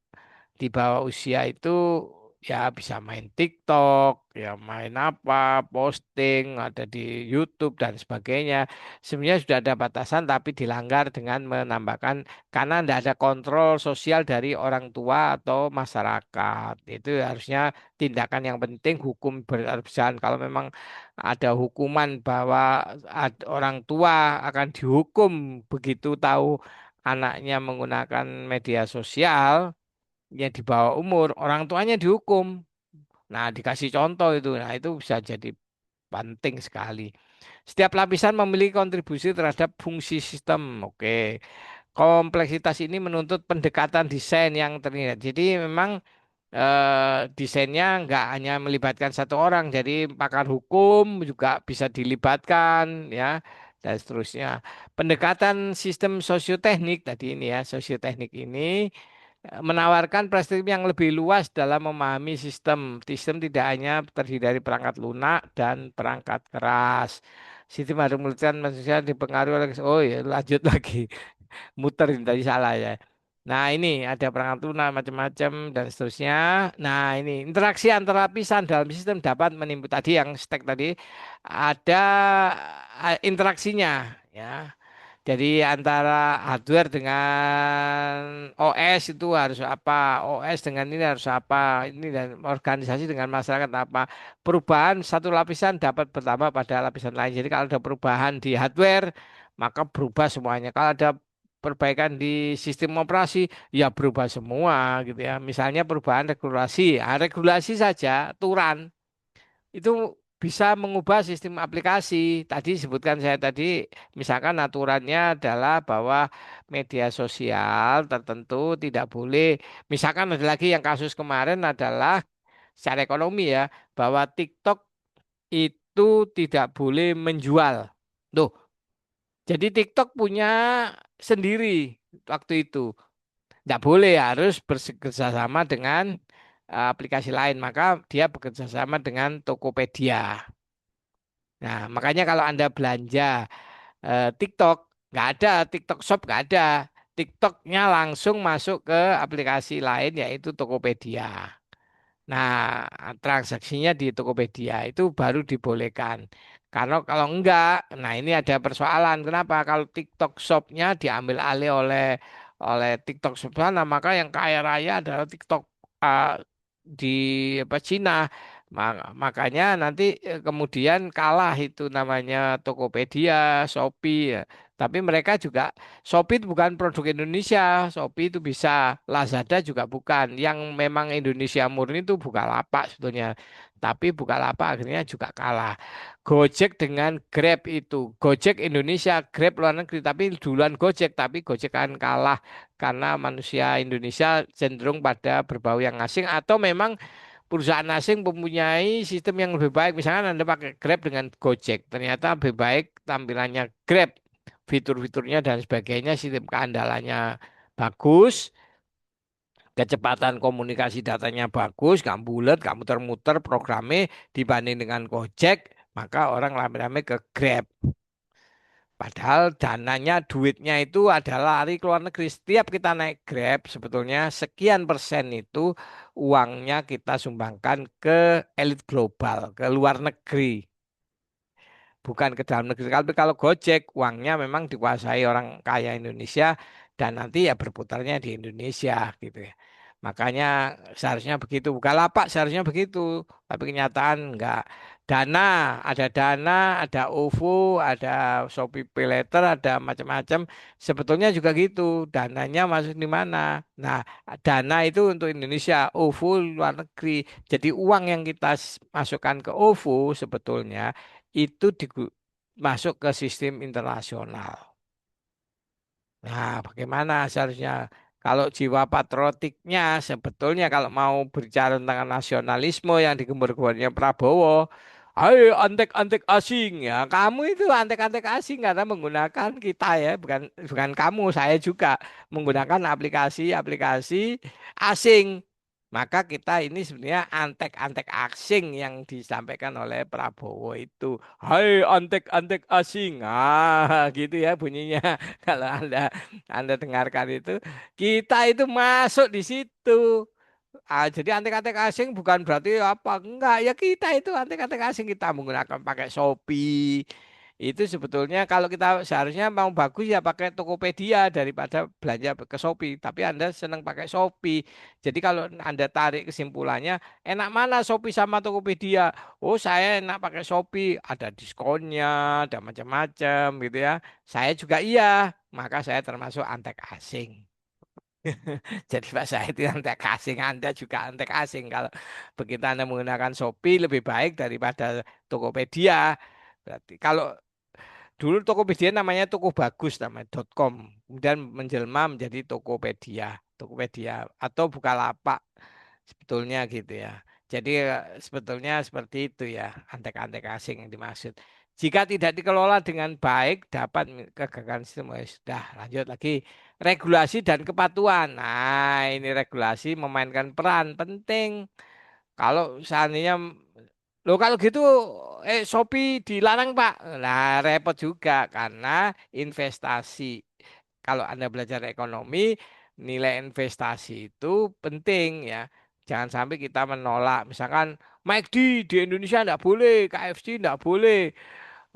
di bawah usia itu ya bisa main TikTok, ya main apa, posting, ada di YouTube dan sebagainya. Sebenarnya sudah ada batasan tapi dilanggar dengan menambahkan karena tidak ada kontrol sosial dari orang tua atau masyarakat. Itu harusnya tindakan yang penting hukum berjalan. Kalau memang ada hukuman bahwa orang tua akan dihukum begitu tahu anaknya menggunakan media sosial yang di bawah umur, orang tuanya dihukum. Nah, dikasih contoh itu. Nah, itu bisa jadi penting sekali. Setiap lapisan memiliki kontribusi terhadap fungsi sistem. Oke. Kompleksitas ini menuntut pendekatan desain yang terlihat. Jadi memang desainnya nggak hanya melibatkan satu orang, jadi pakar hukum juga bisa dilibatkan, ya, dan seterusnya. Pendekatan sistem sosioteknik tadi ini ya, sosioteknik ini menawarkan perspektif yang lebih luas dalam memahami sistem. Sistem tidak hanya terdiri dari perangkat lunak dan perangkat keras. Sistem harus melibatkan manusia dipengaruhi oleh, oh ya lanjut lagi. Muter ini tadi salah ya. Nah ini ada perangkat lunak macam-macam dan seterusnya. Nah ini interaksi antara lapisan dalam sistem dapat menimbulkan tadi yang stack tadi ada interaksinya ya. Jadi antara hardware dengan OS itu harus apa, OS dengan ini harus apa, ini dan organisasi dengan masyarakat apa. Perubahan satu lapisan dapat bertambah pada lapisan lain. Jadi kalau ada perubahan di hardware, maka berubah semuanya. Kalau ada perbaikan di sistem operasi, ya berubah semua gitu ya. Misalnya perubahan regulasi, regulasi saja, aturan itu bisa mengubah sistem aplikasi. Tadi sebutkan saya tadi, misalkan aturannya adalah bahwa media sosial tertentu tidak boleh, misalkan ada lagi yang kasus kemarin adalah secara ekonomi ya, bahwa TikTok itu tidak boleh menjual. Tuh, jadi TikTok punya sendiri waktu itu. Tidak boleh, harus bekerja sama dengan aplikasi lain. Maka dia bekerja sama dengan Tokopedia. Nah, makanya kalau Anda belanja TikTok, nggak ada TikTok Shop, nggak ada. TikToknya langsung masuk ke aplikasi lain yaitu Tokopedia. Nah, transaksinya di Tokopedia itu baru dibolehkan. Karena kalau enggak, nah ini ada persoalan. Kenapa? Kalau TikTok Shop-nya diambil alih oleh TikTok Shop sana, maka yang kaya raya adalah TikTok uh, di apa Cina. Makanya nanti kemudian kalah itu namanya Tokopedia, Shopee. Ya. Tapi mereka juga Shopee itu bukan produk Indonesia, Shopee itu bisa, Lazada juga bukan. Yang memang Indonesia murni itu Bukalapak sebetulnya. Tapi Bukalapak akhirnya juga kalah. Gojek dengan Grab itu, Gojek Indonesia, Grab luar negeri, tapi duluan Gojek, tapi Gojek kan kalah karena manusia Indonesia cenderung pada berbau yang asing atau memang perusahaan asing mempunyai sistem yang lebih baik. Misalkan Anda pakai Grab dengan Gojek, ternyata lebih baik tampilannya Grab, fitur-fiturnya dan sebagainya, sistem keandalannya bagus, kecepatan komunikasi datanya bagus, kamu bulat, kamu muter-muter programnya dibanding dengan Gojek, maka orang rame-rame ke Grab. Padahal dananya, duitnya itu adalah lari ke luar negeri. Setiap kita naik Grab, sebetulnya sekian persen itu uangnya kita sumbangkan ke elit global, ke luar negeri, bukan ke dalam negeri. Tapi kalau Gojek, uangnya memang dikuasai orang kaya Indonesia dan nanti ya berputarnya di Indonesia gitu ya. Makanya seharusnya begitu. Bukalapak seharusnya begitu, tapi kenyataan enggak. Dana, Dana, ada OVO, ada Shopee PayLater, ada macam-macam. Sebetulnya juga gitu. Dananya masuk di mana? Nah, dana itu untuk Indonesia, OVO luar negeri. Jadi uang yang kita masukkan ke OVO sebetulnya itu masuk ke sistem internasional. Nah, bagaimana seharusnya kalau jiwa patriotiknya sebetulnya kalau mau bicara tentang nasionalisme yang digembar-gembornya Prabowo, ayo antek-antek asing ya. Kamu itu antek-antek asing karena menggunakan kita ya, bukan bukan kamu, saya juga menggunakan aplikasi-aplikasi asing. Maka kita ini sebenarnya antek-antek asing yang disampaikan oleh Prabowo itu. Hai antek-antek asing. Ah, gitu ya bunyinya. Kalau Anda dengarkan itu, kita itu masuk di situ. Jadi antek-antek asing bukan berarti apa? Enggak, ya kita itu antek-antek asing kita menggunakan pakai Shopee. Itu sebetulnya kalau kita seharusnya mau bagus ya pakai Tokopedia daripada belanja ke Shopee. Tapi Anda senang pakai Shopee. Jadi kalau Anda tarik kesimpulannya, enak mana Shopee sama Tokopedia? Oh, saya enak pakai Shopee, ada diskonnya, ada macam-macam gitu ya. Saya juga iya, maka saya termasuk antek asing. Jadi Pak Syahid itu antek asing, Anda juga antek asing. Kalau begitu Anda menggunakan Shopee lebih baik daripada Tokopedia. Berarti kalau dulu Tokopedia namanya Toko Bagus namanya .com, kemudian menjelma menjadi Tokopedia, Tokopedia atau Bukalapak sebetulnya gitu ya. Jadi sebetulnya seperti itu ya, antek-antek asing yang dimaksud. Jika tidak dikelola dengan baik, dapat kegagalan sistem. Oh, ya sudah, lanjut lagi. Regulasi dan kepatuhan. Nah, ini regulasi memainkan peran penting. Kalau seandainya, lo kalau gitu, Shopee dilarang Pak. Nah, repot juga karena investasi. Kalau Anda belajar ekonomi, nilai investasi itu penting ya. Jangan sampai kita menolak. Misalkan McD di Indonesia enggak boleh, KFC enggak boleh.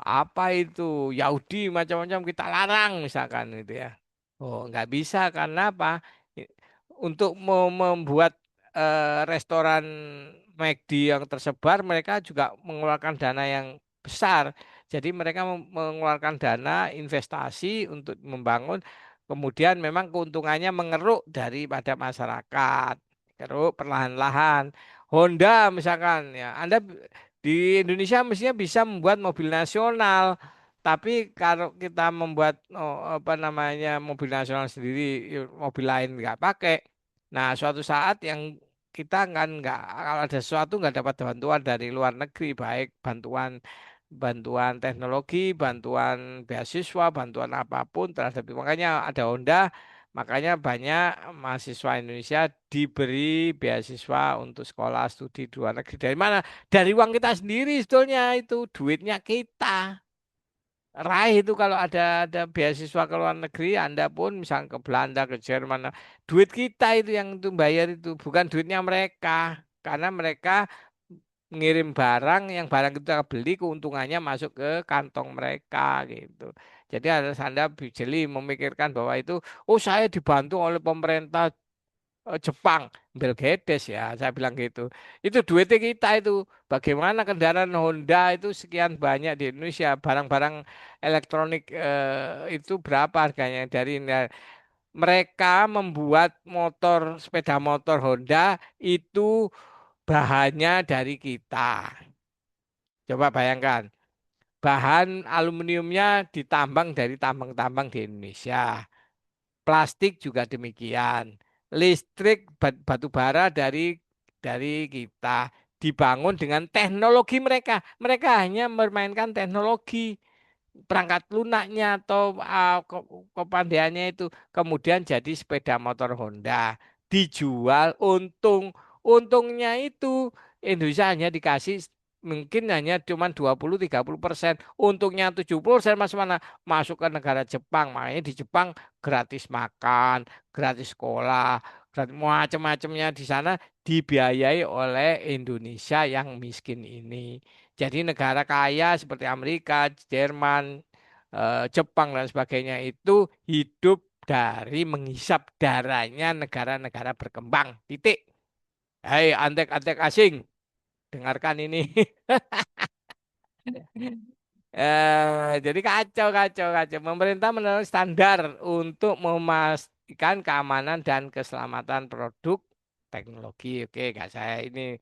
Apa itu? Yahudi macam-macam kita larang misalkan gitu ya. Oh, nggak bisa karena apa? I- Untuk membuat restoran McD yang tersebar, mereka juga mengeluarkan dana yang besar. Jadi mereka mengeluarkan dana investasi untuk membangun, kemudian memang keuntungannya mengeruk daripada masyarakat, keruk perlahan-lahan. Honda misalkan ya, Anda di Indonesia mestinya bisa membuat mobil nasional. Tapi kalau kita membuat apa namanya mobil nasional sendiri, mobil lain nggak pakai. Nah, suatu saat yang kita kan nggak kalau ada sesuatu nggak dapat bantuan dari luar negeri, baik bantuan bantuan teknologi, bantuan beasiswa, bantuan apapun terhadap makanya ada Honda, makanya banyak mahasiswa Indonesia diberi beasiswa untuk sekolah studi di luar negeri. Dari mana? Dari uang kita sendiri sebetulnya itu duitnya kita. Raih itu kalau ada beasiswa ke luar negeri, Anda pun misalnya ke Belanda, ke Jerman, nah, duit kita itu yang itu bayar itu, bukan duitnya mereka. Karena mereka ngirim barang, yang barang kita beli keuntungannya masuk ke kantong mereka gitu. Jadi harus Anda jeli memikirkan bahwa itu, oh saya dibantu oleh pemerintah Jepang, Bill Gates ya, saya bilang gitu. Itu duitnya kita itu. Bagaimana kendaraan Honda itu sekian banyak di Indonesia, barang-barang elektronik itu berapa harganya dari nah, mereka membuat motor, sepeda motor Honda itu bahannya dari kita. Coba bayangkan, bahan aluminiumnya ditambang dari tambang-tambang di Indonesia. Plastik juga demikian. Listrik batu bara dari kita dibangun dengan teknologi mereka. Mereka hanya memainkan teknologi perangkat lunaknya atau kepandaiannya itu kemudian jadi sepeda motor Honda dijual untungnya itu Indonesia hanya dikasih mungkin hanya cuma 20-30%, untungnya 70% mas mana masuk ke negara Jepang. Makanya di Jepang gratis makan, gratis sekolah, gratis macam-macamnya di sana dibiayai oleh Indonesia yang miskin ini. Jadi negara kaya seperti Amerika, Jerman, Jepang dan sebagainya itu hidup dari menghisap darahnya negara-negara berkembang. Titik. Hai antek-antek asing, dengarkan ini. Jadi kacau, kacau, kacau. Pemerintah menurut standar untuk memastikan keamanan dan keselamatan produk teknologi. Oke, nggak saya ini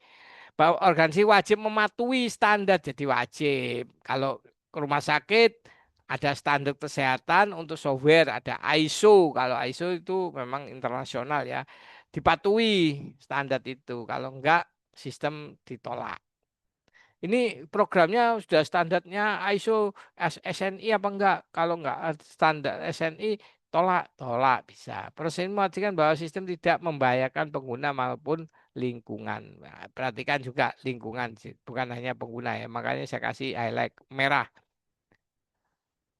bahwa organisasi wajib mematuhi standar jadi wajib. Kalau ke rumah sakit ada standar kesehatan untuk software, ada ISO. Kalau ISO itu memang internasional ya. Dipatuhi standar itu. Kalau enggak sistem ditolak. Ini programnya sudah standarnya ISO SNI apa enggak? Kalau enggak standar SNI tolak, tolak bisa. Proses ini memastikan bahwa sistem tidak membahayakan pengguna maupun lingkungan. Nah, perhatikan juga lingkungan, bukan hanya pengguna ya. Makanya saya kasih highlight merah.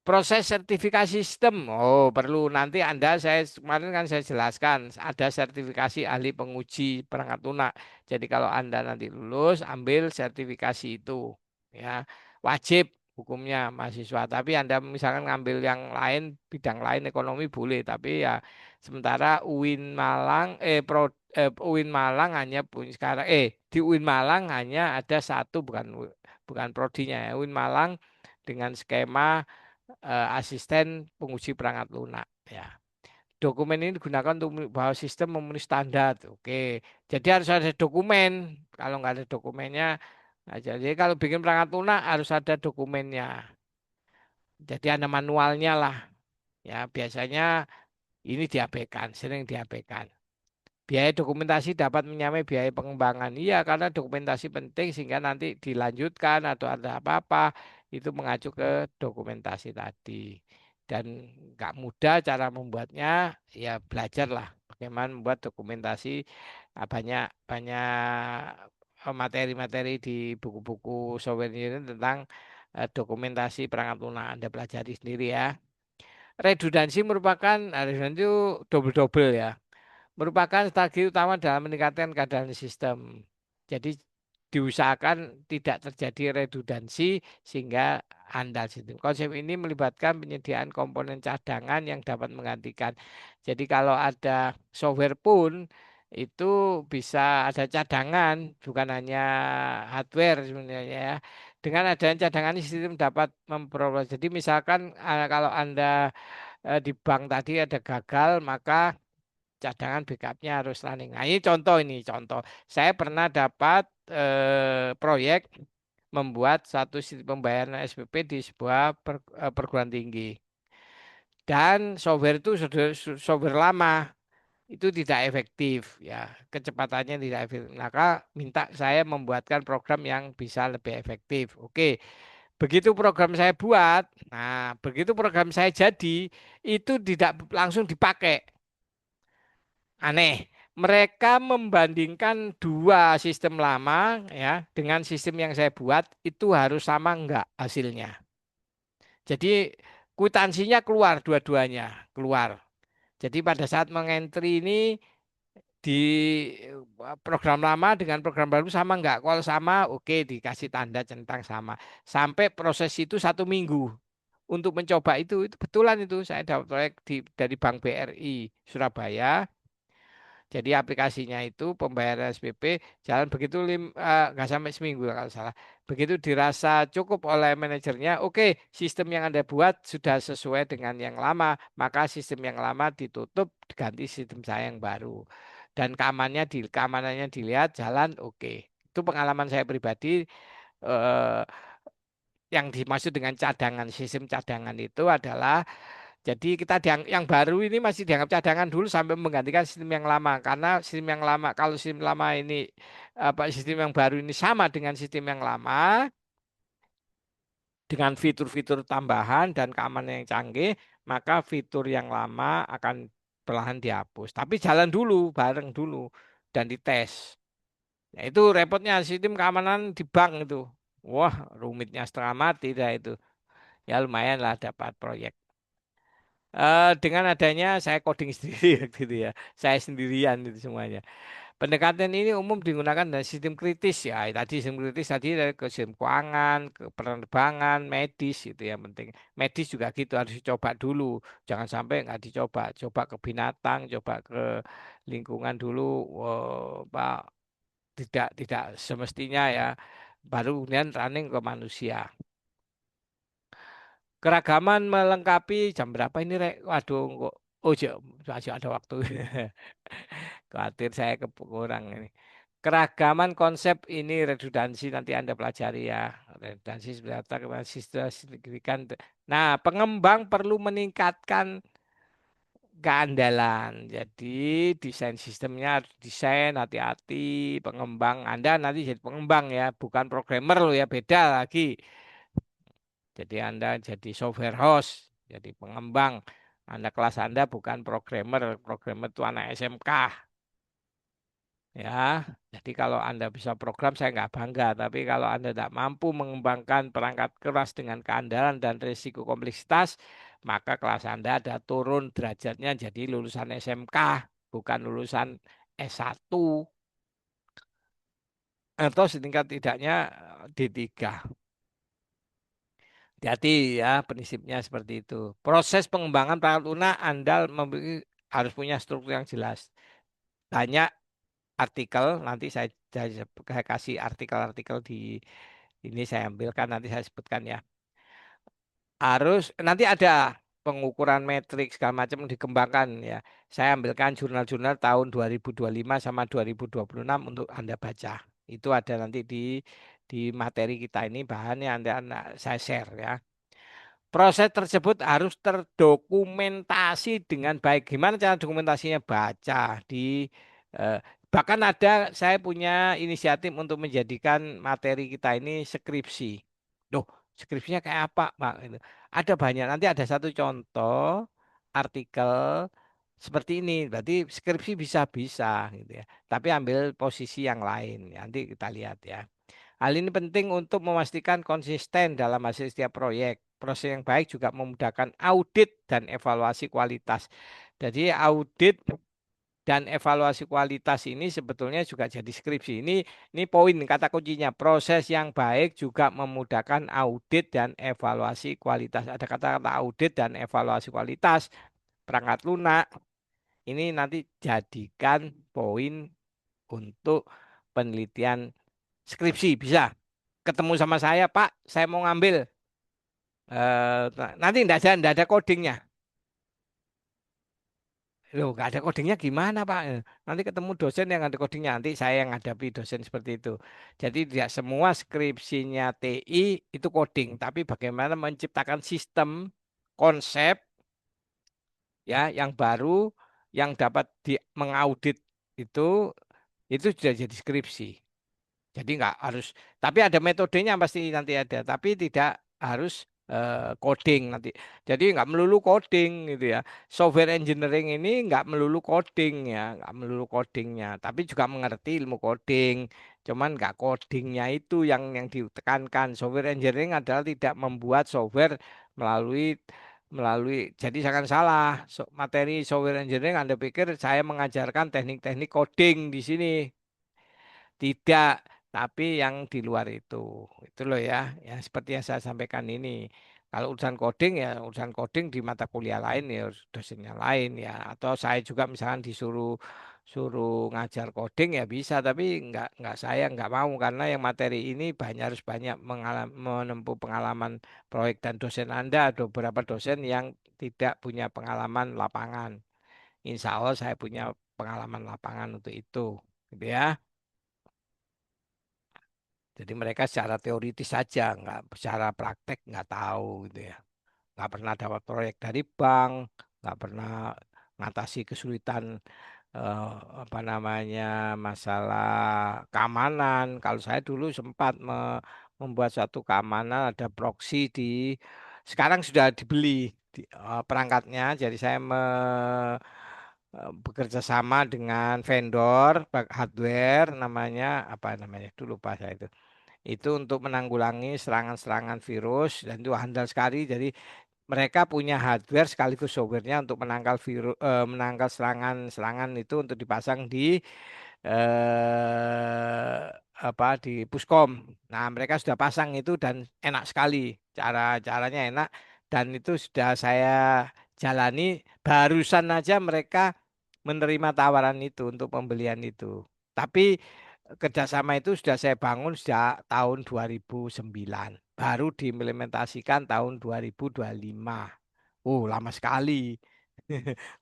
Proses sertifikasi sistem, oh perlu nanti Anda saya kemarin kan saya jelaskan ada sertifikasi ahli penguji perangkat lunak. Jadi kalau Anda nanti lulus ambil sertifikasi itu ya wajib hukumnya mahasiswa. Tapi Anda misalkan ngambil yang lain bidang lain ekonomi boleh. Tapi ya sementara UIN Malang UIN Malang hanya punya sekarang di UIN Malang hanya ada satu bukan prodinya ya UIN Malang dengan skema asisten penguji perangkat lunak ya. dokumen ini digunakan untuk bahwa sistem memenuhi standar. Oke, jadi harus ada dokumen. Kalau nggak ada dokumennya, nah, jadi kalau bikin perangkat lunak harus ada dokumennya. Jadi ada manualnya lah. Ya, biasanya ini diabaikan, sering diabaikan. Biaya dokumentasi dapat menyamai biaya pengembangan. Iya, karena dokumentasi penting sehingga nanti dilanjutkan atau ada apa-apa itu mengacu ke dokumentasi tadi. Dan nggak mudah cara membuatnya, ya belajarlah bagaimana membuat dokumentasi banyak banyak materi-materi di buku-buku software ini tentang dokumentasi perangkat lunak. Anda pelajari sendiri ya. Redundansi itu double-double ya, merupakan strategi utama dalam meningkatkan keadaan sistem. Jadi diusahakan tidak terjadi redundansi sehingga andal sistem. Konsep ini melibatkan penyediaan komponen cadangan yang dapat menggantikan. Jadi kalau ada software pun itu bisa ada cadangan, bukan hanya hardware sebenarnya ya. Dengan adanya cadangan ini sistem dapat memperoleh. Jadi misalkan kalau Anda di bank tadi ada gagal, maka cadangan backupnya harus running. Nah, ini contoh. Saya pernah dapat proyek membuat satu sistem pembayaran SPP di sebuah perguruan tinggi. Dan software itu sudah software lama, itu tidak efektif ya, kecepatannya tidak efektif. Maka minta saya membuatkan program yang bisa lebih efektif. Oke, begitu program saya buat, nah begitu program saya jadi, itu tidak langsung dipakai. Aneh. Mereka membandingkan dua sistem lama ya dengan sistem yang saya buat itu harus sama enggak hasilnya. Jadi kwitansinya keluar dua-duanya, keluar. Jadi pada saat mengentry ini di program lama dengan program baru sama enggak? Kalau sama, oke dikasih tanda centang sama. Sampai proses itu 1 minggu untuk mencoba itu betulan itu saya dapat proyek dari Bank BRI Surabaya. Jadi aplikasinya itu pembayaran SPP jalan begitu nggak sampai seminggu kalau salah. Begitu dirasa cukup oleh manajernya, oke sistem yang Anda buat sudah sesuai dengan yang lama, maka sistem yang lama ditutup diganti sistem saya yang baru. Dan keamanannya dilihat jalan oke. Itu pengalaman saya pribadi eh, yang dimaksud dengan cadangan sistem cadangan itu adalah jadi yang baru ini masih dianggap cadangan dulu sampai menggantikan sistem yang lama karena sistem yang lama kalau sistem lama ini sistem yang baru ini sama dengan sistem yang lama dengan fitur-fitur tambahan dan keamanan yang canggih, maka fitur yang lama akan perlahan dihapus. Tapi jalan dulu, bareng dulu dan dites. Nah, itu repotnya sistem keamanan di bank itu. Wah, rumitnya setengah mati dah itu. Ya lumayan lah dapat proyek. Dengan adanya saya coding sendiri gitu ya. Saya sendirian itu semuanya. Pendekatan ini umum digunakan dalam sistem kritis ya. Tadi sistem kritis tadi dari ke sistem keuangan, ke penerbangan, medis itu yang penting. Medis juga gitu harus dicoba dulu. Jangan sampai nggak dicoba. Coba ke binatang, coba ke lingkungan dulu. Wah, Pak, tidak semestinya ya. Baru kemudian running ke manusia. Keragaman melengkapi jam berapa ini Rek? Waduh, kok oh masih ada waktu. Khawatir saya kekurang ini. Keragaman konsep ini redundansi nanti Anda pelajari ya. Redundansi sebenarnya signifikan. Nah, pengembang perlu meningkatkan keandalan. Jadi desain sistemnya harus desain hati-hati. Pengembang Anda nanti jadi pengembang ya, bukan programmer loh ya, beda lagi. Jadi Anda jadi software host, jadi pengembang. Anda kelas Anda bukan programmer, programmer itu anak SMK. Ya, jadi kalau Anda bisa program saya nggak bangga, tapi kalau Anda tidak mampu mengembangkan perangkat keras dengan keandalan dan risiko kompleksitas, maka kelas Anda ada turun derajatnya jadi lulusan SMK, bukan lulusan S1 atau setingkat tidaknya D3. Hati-hati ya, prinsipnya seperti itu. Proses pengembangan perangkat lunak Anda harus punya struktur yang jelas. Banyak artikel, nanti saya kasih artikel-artikel di ini saya ambilkan nanti saya sebutkan ya. Harus nanti ada. pengukuran metrik segala macam dikembangkan ya. Saya ambilkan jurnal-jurnal tahun 2025 sama 2026 untuk Anda baca. Itu ada nanti di materi kita ini bahannya Anda saya share ya. Proses tersebut harus terdokumentasi dengan baik. Gimana cara dokumentasinya? Baca di eh, bahkan ada saya punya inisiatif untuk menjadikan materi kita ini skripsi. Loh, skripsinya kayak apa, Pak? Gitu. Ada banyak. Nanti ada satu contoh artikel seperti ini. Berarti skripsi bisa-bisa gitu ya. Tapi ambil posisi yang lain. Nanti kita lihat ya. Hal ini penting untuk memastikan konsisten dalam hasil setiap proyek. Proses yang baik juga memudahkan audit dan evaluasi kualitas. Jadi audit dan evaluasi kualitas ini sebetulnya juga jadi skripsi. Ini poin kata kuncinya. Proses yang baik juga memudahkan audit dan evaluasi kualitas. Ada kata-kata audit dan evaluasi kualitas. Perangkat lunak. Ini nanti jadikan poin untuk penelitian skripsi. Bisa ketemu sama saya, Pak, saya mau ngambil. Nanti enggak ada codingnya. Loh, nggak ada codingnya gimana, Pak? Nanti ketemu dosen yang ada codingnya. Nanti saya yang hadapi dosen seperti itu. Jadi tidak semua skripsinya TI itu coding, tapi bagaimana menciptakan sistem, konsep ya yang baru yang dapat mengaudit itu itu sudah jadi skripsi. Jadi nggak harus, tapi ada metodenya pasti nanti ada, tapi tidak harus coding nanti. Jadi nggak melulu coding gitu ya. Software engineering ini nggak melulu coding ya, nggak melulu codingnya, tapi juga mengerti ilmu coding. Cuman nggak codingnya itu yang ditekankan. Software engineering adalah tidak membuat software melalui melalui. Jadi jangan salah. Materi software engineering Anda pikir saya mengajarkan teknik-teknik coding di sini. Tidak, tapi yang di luar itu. Itu loh ya, ya seperti yang saya sampaikan ini. Kalau urusan coding ya urusan coding di mata kuliah lain ya dosennya lain ya. Atau saya juga misalkan disuruh suruh ngajar coding ya bisa, tapi nggak saya nggak mau karena yang materi ini harus banyak menempuh pengalaman proyek dan dosen Anda ada beberapa dosen yang tidak punya pengalaman lapangan. Insya Allah saya punya pengalaman lapangan untuk itu, gitu ya. Jadi mereka secara teoritis saja, nggak secara praktek nggak tahu gitu ya. Nggak pernah dapat proyek dari bank, nggak pernah ngatasi kesulitan eh, apa namanya masalah keamanan. Kalau saya dulu sempat membuat satu keamanan ada proxy sekarang sudah dibeli perangkatnya. Jadi saya bekerja sama dengan vendor hardware namanya apa namanya dulu lupa saya itu untuk menanggulangi serangan-serangan virus dan itu handal sekali. Jadi mereka punya hardware sekaligus softwarenya untuk menangkal virus, menangkal serangan-serangan itu untuk dipasang di eh, apa di Puskom. Nah, mereka sudah pasang itu dan enak sekali. Caranya enak dan itu sudah saya jalani barusan aja mereka menerima tawaran itu untuk pembelian itu. Tapi kerjasama itu sudah saya bangun sejak tahun 2009. Baru diimplementasikan tahun 2025. Lama sekali.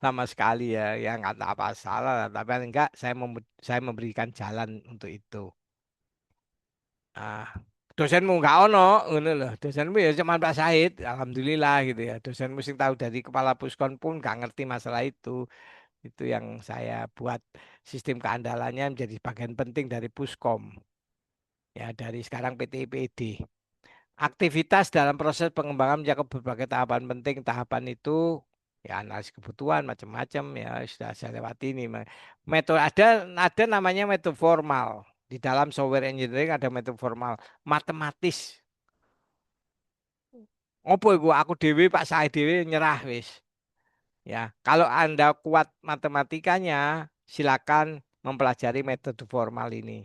Lama sekali ya. Ya nggak ada apa salah. Tapi enggak, saya memberikan jalan untuk itu. Ah, dosenmu nggak ono, ngono loh. Dosenmu ya cuma Pak Said, alhamdulillah gitu ya. Dosenmu sing tahu dari kepala puskon pun nggak ngerti masalah itu. Itu yang saya buat sistem keandalannya menjadi bagian penting dari Puskom. Ya, dari sekarang PT IPD. Aktivitas dalam proses pengembangan mencakup berbagai tahapan penting. Tahapan itu ya analisis kebutuhan macam-macam ya sudah saya lewati ini. Metode ada namanya metode formal. Di dalam software engineering ada metode formal, matematis. Opo iku aku dewe Pak saya dewe nyerah wis. Ya, kalau Anda kuat matematikanya, silakan mempelajari metode formal ini.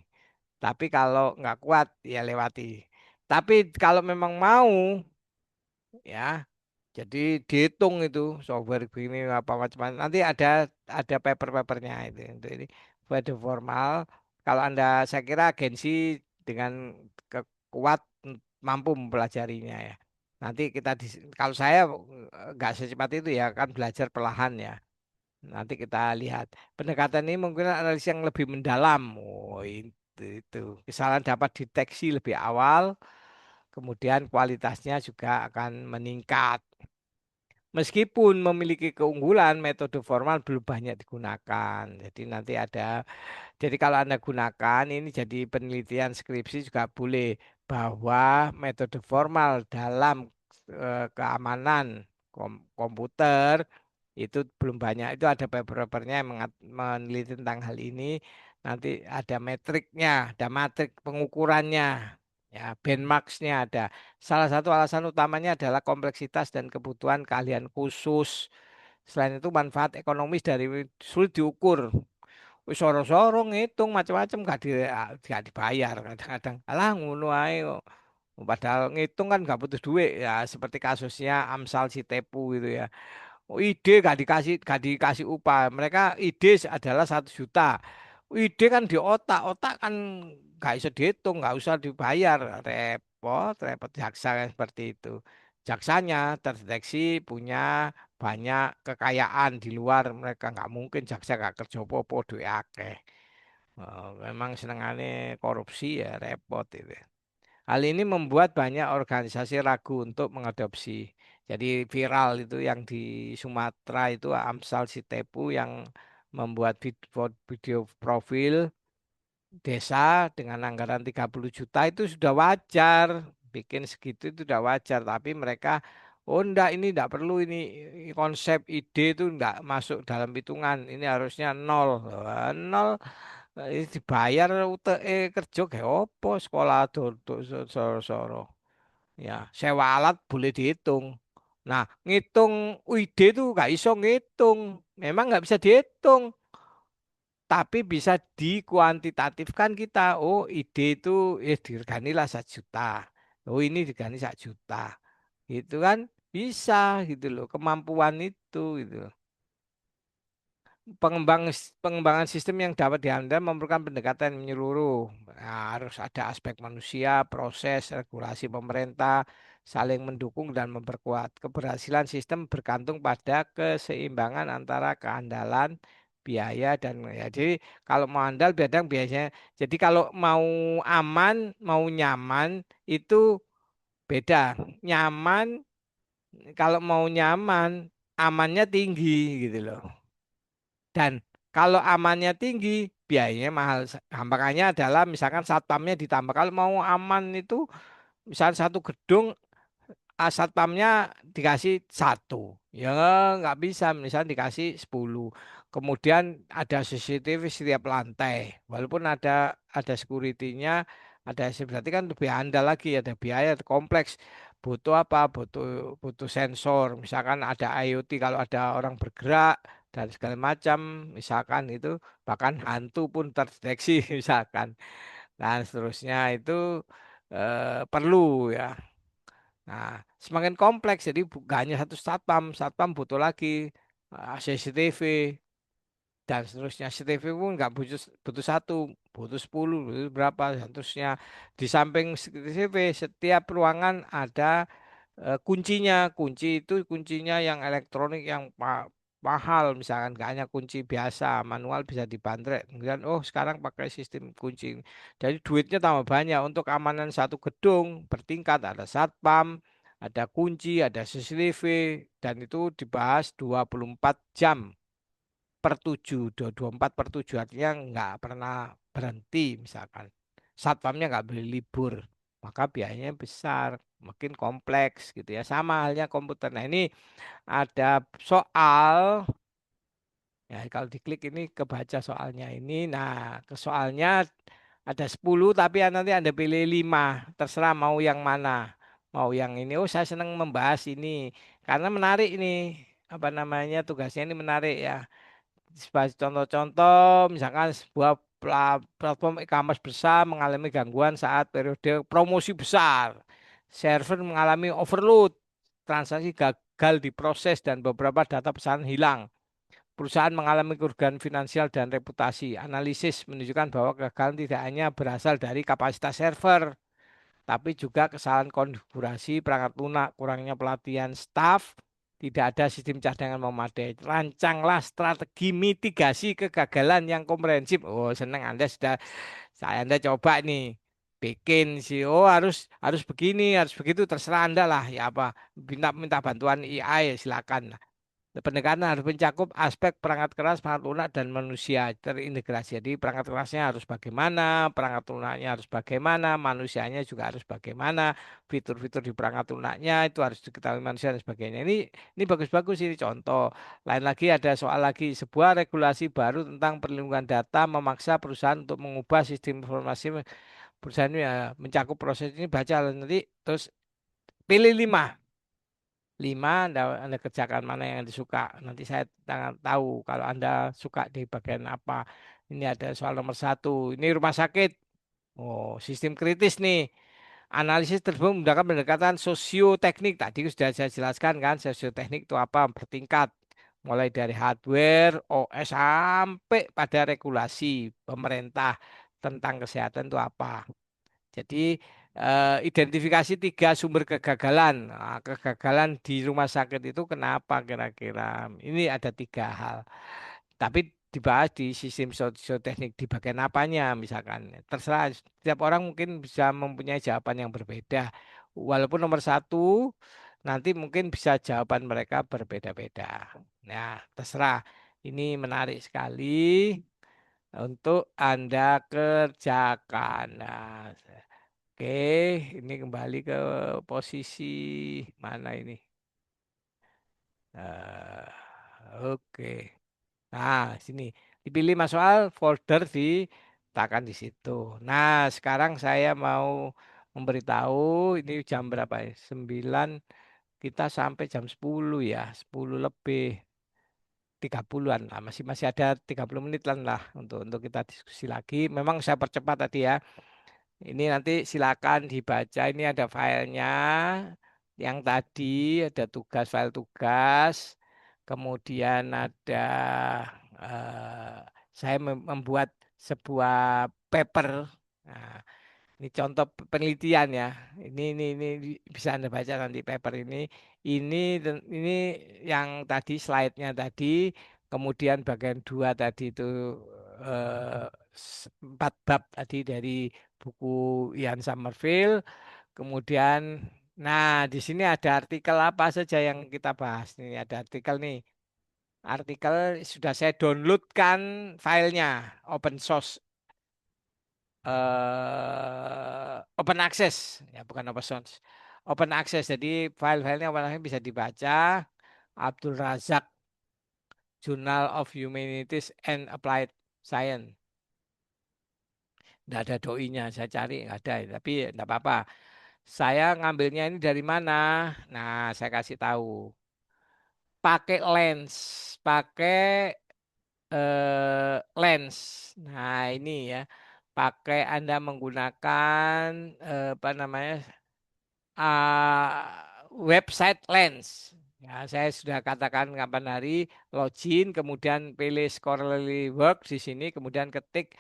Tapi kalau nggak kuat, ya lewati. Tapi kalau memang mau, ya, jadi dihitung itu software begini apa macam nanti ada paper-papernya itu. Untuk ini metode formal. Kalau Anda, saya kira agensi dengan kuat mampu mempelajarinya ya. Nanti kalau saya nggak secepat itu ya kan belajar perlahan ya. Nanti kita lihat pendekatan ini mungkin analisis yang lebih mendalam. Oh itu kesalahan dapat deteksi lebih awal, kemudian kualitasnya juga akan meningkat. Meskipun memiliki keunggulan, metode formal belum banyak digunakan. Jadi nanti jadi kalau Anda gunakan ini jadi penelitian skripsi juga boleh bahwa metode formal dalam keamanan komputer itu belum banyak. Itu ada paper-papernya yang meneliti tentang hal ini. Nanti ada metriknya, ada matrik pengukurannya, ya benchmark-nya ada. Salah satu alasan utamanya adalah kompleksitas dan kebutuhan keahlian khusus. Selain itu manfaat ekonomis dari sulit diukur. Wis soro-soro ngitung macam-macam gak dibayar kadang-kadang. Alah ngono ae kok. Padahal ngitung kan nggak butuh duit ya seperti kasusnya Amsal si Tepu gitu ya. Oh, ide gak dikasih upah. Mereka ide adalah 1 juta. Ide kan di otak, otak kan nggak bisa dihitung, nggak usah dibayar. Repot, repot jaksa kan seperti itu. Jaksanya terdeteksi punya banyak kekayaan di luar mereka nggak mungkin jaksa nggak kerja apa-apa duit akeh. Oh, memang senengannya korupsi ya repot itu. Hal ini membuat banyak organisasi ragu untuk mengadopsi. Jadi viral itu yang di Sumatera itu Amsal si Tepu yang membuat video profil desa dengan anggaran 30 juta itu sudah wajar. Bikin segitu itu sudah wajar. Tapi mereka, oh enggak ini enggak perlu ini konsep ide itu enggak masuk dalam hitungan. Ini harusnya nol. Wah, nol dibayar UTE kerja kayak opo sekolah tuh soro-soro. Ya, sewa alat boleh dihitung. Nah, ngitung ide itu nggak iso ngitung. Memang nggak bisa dihitung, tapi bisa dikuantitatifkan kita. Oh, ide itu direganilah 1 juta. Oh, ini diregani 1 juta. Gitu kan bisa gitu loh, kemampuan itu gitu. Pengembangan sistem yang dapat diandalkan memerlukan pendekatan yang menyeluruh. Nah, harus ada aspek manusia, proses, regulasi pemerintah, saling mendukung dan memperkuat. Keberhasilan sistem bergantung pada keseimbangan antara keandalan, biaya dan ya. Jadi kalau mau andal biasanya. Jadi kalau mau aman, mau nyaman itu beda. Nyaman kalau mau nyaman, amannya tinggi gitu loh. Dan kalau amannya tinggi, biayanya mahal. Gampangannya adalah misalkan satpamnya ditambah. Kalau mau aman itu, misalkan satu gedung satpamnya dikasih 1. Ya nggak bisa, misalnya dikasih 10. Kemudian ada CCTV setiap lantai. Walaupun ada security-nya, berarti kan lebih handal lagi, ada biaya kompleks. Butuh apa? Butuh sensor. Misalkan ada IoT kalau ada orang bergerak dan segala macam, misalkan itu bahkan hantu pun terdeteksi misalkan. Dan seterusnya itu perlu ya. Nah, semakin kompleks, jadi gak hanya satu satpam butuh lagi CCTV dan seterusnya. CCTV pun nggak butuh 1, butuh 10, butuh berapa, dan seterusnya. Di samping CCTV, setiap ruangan ada kuncinya. Kuncinya yang elektronik yang mahal, misalkan gak hanya kunci biasa, manual bisa dibanderek. Kemudian, oh sekarang pakai sistem kunci. Jadi duitnya tambah banyak untuk keamanan satu gedung bertingkat. Ada satpam, ada kunci, ada CCTV, dan itu dibahas 24 jam per 7, 24/7 artinya nggak pernah berhenti misalkan. Satpamnya nggak boleh libur, maka biayanya besar, makin kompleks gitu ya. Sama halnya komputer. Nah ini ada soal, ya kalau diklik ini kebaca soalnya ini. Nah ke soalnya ada 10 tapi nanti Anda pilih 5, terserah mau yang mana. Mau yang ini, oh saya senang membahas ini karena menarik ini, apa namanya tugasnya ini menarik ya. Sebagai contoh-contoh, misalkan sebuah platform e-commerce besar mengalami gangguan saat periode promosi besar. Server mengalami overload, transaksi gagal diproses, dan beberapa data pesanan hilang. Perusahaan mengalami kerugian finansial dan reputasi. Analisis menunjukkan bahwa kegagalan tidak hanya berasal dari kapasitas server, tapi juga kesalahan konfigurasi perangkat lunak, kurangnya pelatihan staf, tidak ada sistem cadangan memadai. Rancanglah strategi mitigasi kegagalan yang komprehensif. Oh, senang Anda sudah Anda coba nih bikin sih. Oh, harus begini, harus begitu terserah Anda lah ya apa. Minta minta bantuan AI ya silakan. Pendekatan harus mencakup aspek perangkat keras, perangkat lunak, dan manusia terintegrasi. Jadi perangkat kerasnya harus bagaimana, perangkat lunaknya harus bagaimana, manusianya juga harus bagaimana, fitur-fitur di perangkat lunaknya itu harus diketahui manusia dan sebagainya. Ini bagus-bagus ini contoh. Lain lagi ada soal lagi sebuah regulasi baru tentang perlindungan data memaksa perusahaan untuk mengubah sistem informasi perusahaan ini ya, mencakup proses ini baca nanti terus pilih lima. Lima, anda kerjakan mana yang disuka. Nanti saya tahu kalau Anda suka di bagian apa. Ini ada soal nomor satu. Ini rumah sakit. Oh, sistem kritis nih. Analisis tersebut menggunakan pendekatan sosioteknik. Tadi sudah saya jelaskan kan, sosioteknik itu apa? Bertingkat. Mulai dari hardware, OS, sampai pada regulasi pemerintah tentang kesehatan itu apa. Jadi identifikasi tiga sumber kegagalan. Nah, kegagalan di rumah sakit itu kenapa kira-kira? Ini ada tiga hal. Tapi dibahas di sistem sosioteknik di bagian apanya misalkan. Terserah setiap orang mungkin bisa mempunyai jawaban yang berbeda. Walaupun nomor satu nanti mungkin bisa jawaban mereka berbeda-beda. Nah, terserah. Ini menarik sekali untuk Anda kerjakan. Nah, oke, ini kembali ke posisi mana ini? Eh, oke. Nah, sini dipilih Mas soal folder diletakkan di situ. Nah, sekarang saya mau memberitahu ini jam berapa ya? 9 kita sampai jam 10 ya, 10 lebih 30-an lah. Masih masih ada 30 menitan lah untuk kita diskusi lagi. Memang saya percepat tadi ya. Ini nanti silakan dibaca. Ini ada filenya. Yang tadi ada tugas, file tugas. Kemudian ada saya membuat sebuah paper. Nah, ini contoh penelitian ya. Ini bisa Anda baca nanti paper ini. Ini yang tadi slide-nya tadi, kemudian bagian dua tadi itu eh, empat bab tadi dari buku Ian Sommerville. Kemudian, nah di sini ada artikel apa saja yang kita bahas. Ini ada artikel nih. Artikel sudah saya downloadkan filenya, open source open access ya bukan open source open access jadi file-filenya open access bisa dibaca Abdul Razak Journal of Humanities and Applied Science nggak ada doinya saya cari nggak ada tapi nggak apa-apa saya ngambilnya ini dari mana nah saya kasih tahu pakai lens pakai lens nah ini ya pakai Anda menggunakan apa namanya website Lens. Ya, saya sudah katakan kapan hari login, kemudian pilih scholarly work di sini, kemudian ketik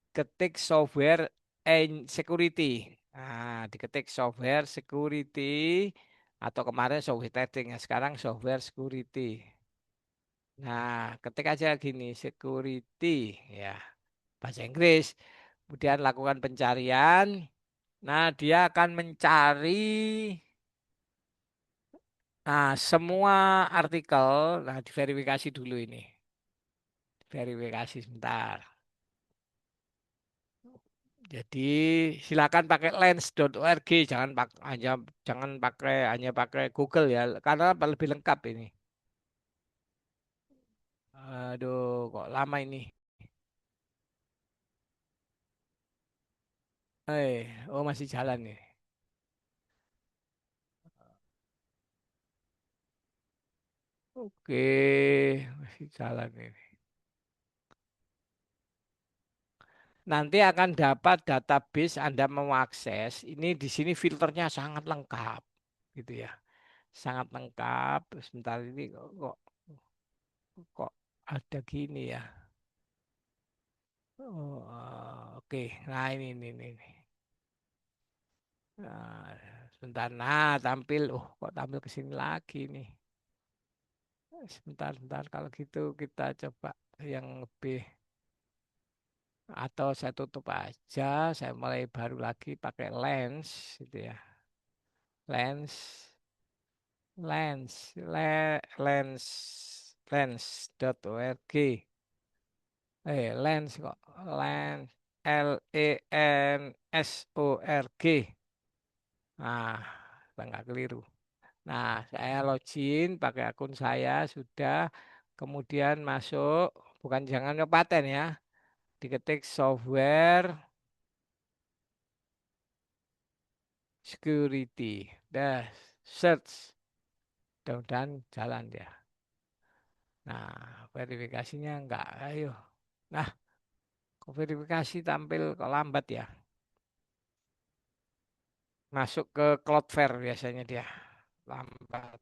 ketik software and security. Nah, diketik software security atau kemarin software testing ya, sekarang software security. Nah, ketik aja gini security ya, bahasa Inggris. Kemudian lakukan pencarian. Nah, dia akan mencari semua artikel, nah diverifikasi dulu ini. Verifikasi sebentar. Jadi silakan pakai lens.org, jangan pakai hanya pakai Google ya, karena lebih lengkap ini. Aduh, kok lama ini. Oh masih jalan nih. Oke, masih jalan ini. Nanti akan dapat database Anda mau akses. Ini di sini filternya sangat lengkap, gitu ya. Sangat lengkap. Sebentar ini kok ada gini ya. Oh, oke. Nah ini. Nah, sebentar. Nah, tampil. Oh, kok tampil ke sini lagi nih. Sebentar, sebentar. Kalau gitu kita coba yang lebih atau saya tutup aja. Saya mulai baru lagi pakai lens, gitu ya. Lens, lens.org. Lens kok. Lens. LENSORG. Nah, nggak keliru. Nah, saya login pakai akun saya sudah. Kemudian masuk, bukan jangan ke paten ya. Diketik software security. Dah, search. Mudah-mudahan jalan dia. Nah, verifikasinya enggak. Ayo. Nah, kok verifikasi tampil kok lambat ya. Masuk ke Cloudflare biasanya dia. Lambat.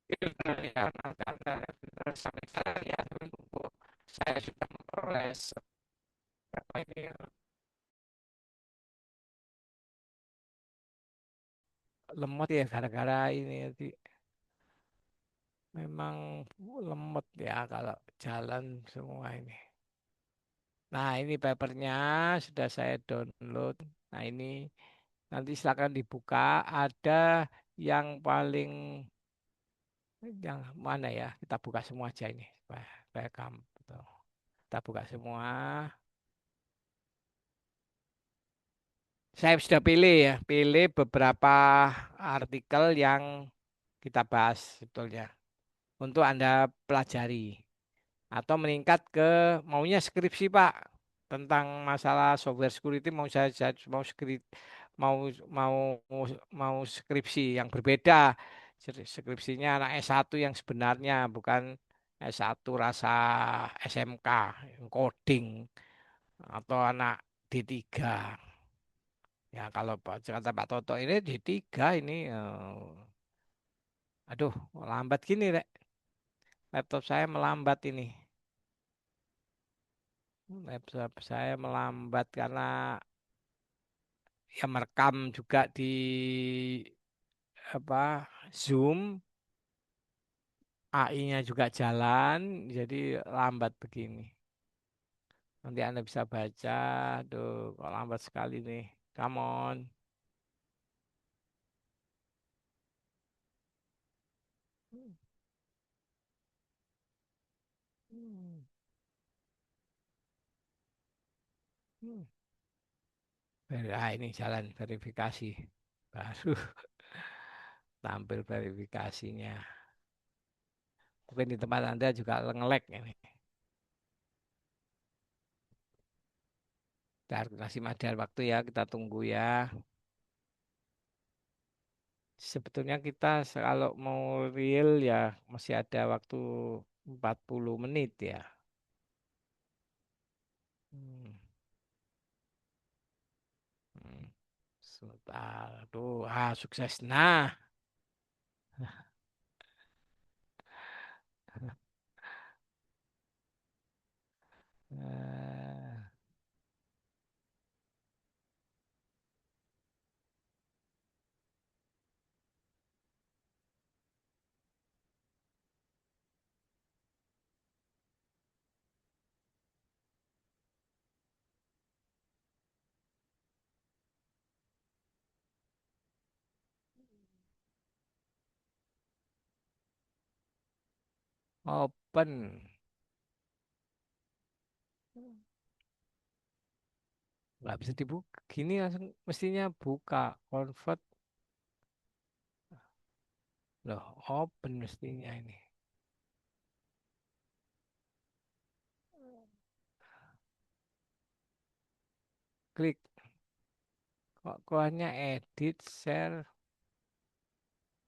Itu ya, nanti Anda sampai saya ya, tunggu. Saya sudah memperoleh apa ini lemot ya gara-gara ini nanti memang lemot ya kalau jalan semua ini. Nah ini papernya sudah saya download. Nah ini nanti silakan dibuka. Ada yang paling yang mana ya? Kita buka semua aja ini supaya kamu. Kita buka semua. Saya sudah pilih ya, pilih beberapa artikel yang kita bahas sebetulnya untuk Anda pelajari. Atau meningkat ke maunya skripsi Pak tentang masalah software security mau skrip mau mau mau skripsi yang berbeda. Skripsinya anak S1 yang sebenarnya bukan S1 rasa SMK yang coding atau anak D3. Ya kalau kata Pak Toto ini D3 ini aduh lambat gini Rek. Laptop saya melambat ini. Laptop saya melambat karena ya merekam juga di apa Zoom, AI-nya juga jalan, jadi lambat begini. Nanti Anda bisa baca, aduh kok lambat sekali nih. Come on. Hmm, hmm. Ini jalan verifikasi. Baru tampil verifikasinya. Mungkin di tempat Anda juga nge-lag ini. Kita kasih ada waktu ya, kita tunggu ya. Sebetulnya kita kalau mau real ya masih ada waktu 40 menit ya. Hmm, hmm. Sebentar. Tuh, sukses. Nah, eh, open. Nggak bisa dibuka. Gini langsung mestinya buka. Convert. Loh, open mestinya ini. Klik. Kok hanya edit, share.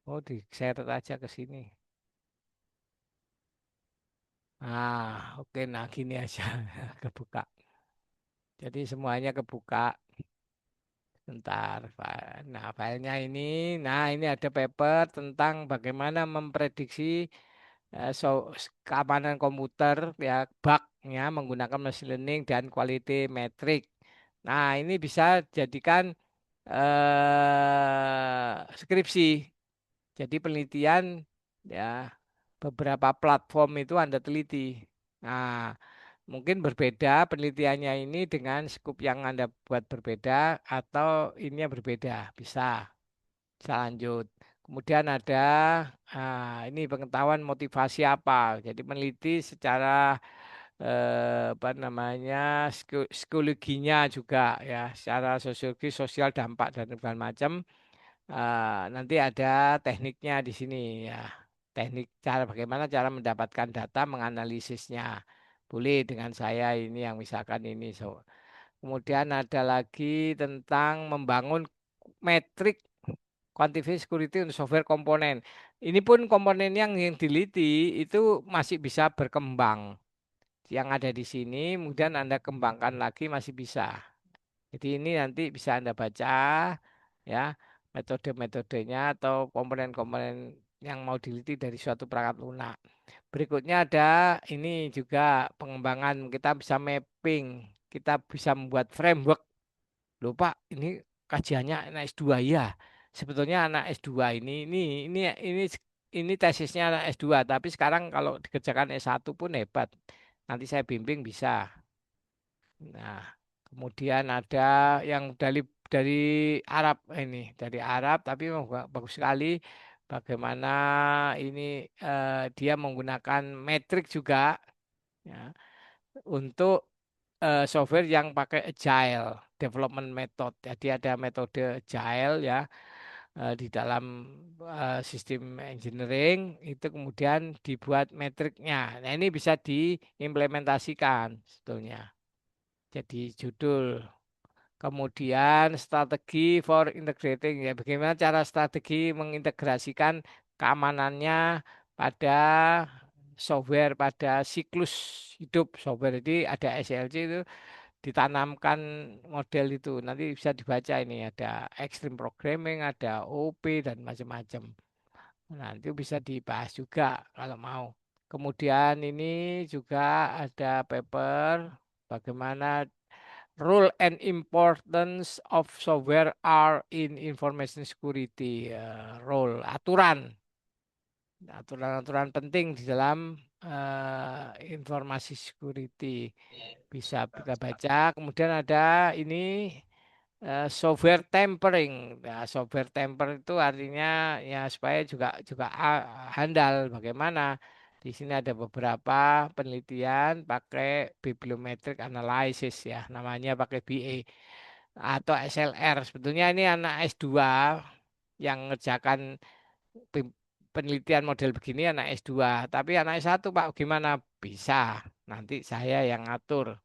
Oh, di share aja ke sini. Oke. Nah, gini aja. Kebuka. Jadi semuanya kebuka. Bentar, nah filenya ini, nah ini ada paper tentang bagaimana memprediksi keamanan komputer ya bugnya menggunakan machine learning dan quality metric. Nah, ini bisa jadikan skripsi. Jadi penelitian ya beberapa platform itu Anda teliti. Nah, mungkin berbeda penelitiannya ini dengan skup yang Anda buat berbeda atau ininya berbeda. Bisa lanjut. Kemudian ada ini pengetahuan motivasi apa. Jadi meneliti secara apa namanya psikologinya juga ya, secara sosiologi, sosial dampak dan segala macam. Nanti ada tekniknya di sini ya. Teknik cara bagaimana cara mendapatkan data, menganalisisnya. Boleh dengan saya ini yang misalkan ini. So. Kemudian ada lagi tentang membangun metrik quantified security untuk software komponen. Ini pun komponen yang diliti itu masih bisa berkembang. Yang ada di sini, kemudian Anda kembangkan lagi masih bisa. Jadi ini nanti bisa Anda baca ya metode-metodenya atau komponen-komponen yang mau diliti dari suatu perangkat lunak. Berikutnya ada ini juga pengembangan kita bisa mapping, kita bisa membuat framework. Loh Pak, ini kajiannya anak S2 ya. Sebetulnya anak S2 ini ini tesisnya anak S2, tapi sekarang kalau dikerjakan S1 pun hebat. Nanti saya bimbing bisa. Nah, kemudian ada yang dari Arab ini, dari Arab tapi bagus sekali bagaimana ini dia menggunakan metrik juga ya untuk software yang pakai agile development method. Jadi ada metode agile ya di dalam sistem engineering itu kemudian dibuat metriknya. Nah, ini bisa diimplementasikan sebetulnya. Jadi judul. Kemudian strategi for integrating ya bagaimana cara strategi mengintegrasikan keamanannya pada software pada siklus hidup software. Jadi ada SLC itu ditanamkan model itu nanti bisa dibaca ini ada extreme programming, ada OP dan macam-macam. Nanti bisa dibahas juga kalau mau. Kemudian ini juga ada paper bagaimana role and importance of software are in information security. Role, aturan-aturan penting di dalam informasi security. Bisa kita baca. Kemudian ada ini software tampering. Nah, software temper itu artinya ya supaya juga handal bagaimana. Di sini ada beberapa penelitian pakai bibliometric analysis ya, namanya pakai BA atau SLR. Sebetulnya ini anak S2 yang ngerjakan pem- penelitian model begini anak S2, tapi anak S1 Pak gimana? Bisa. Nanti saya yang ngatur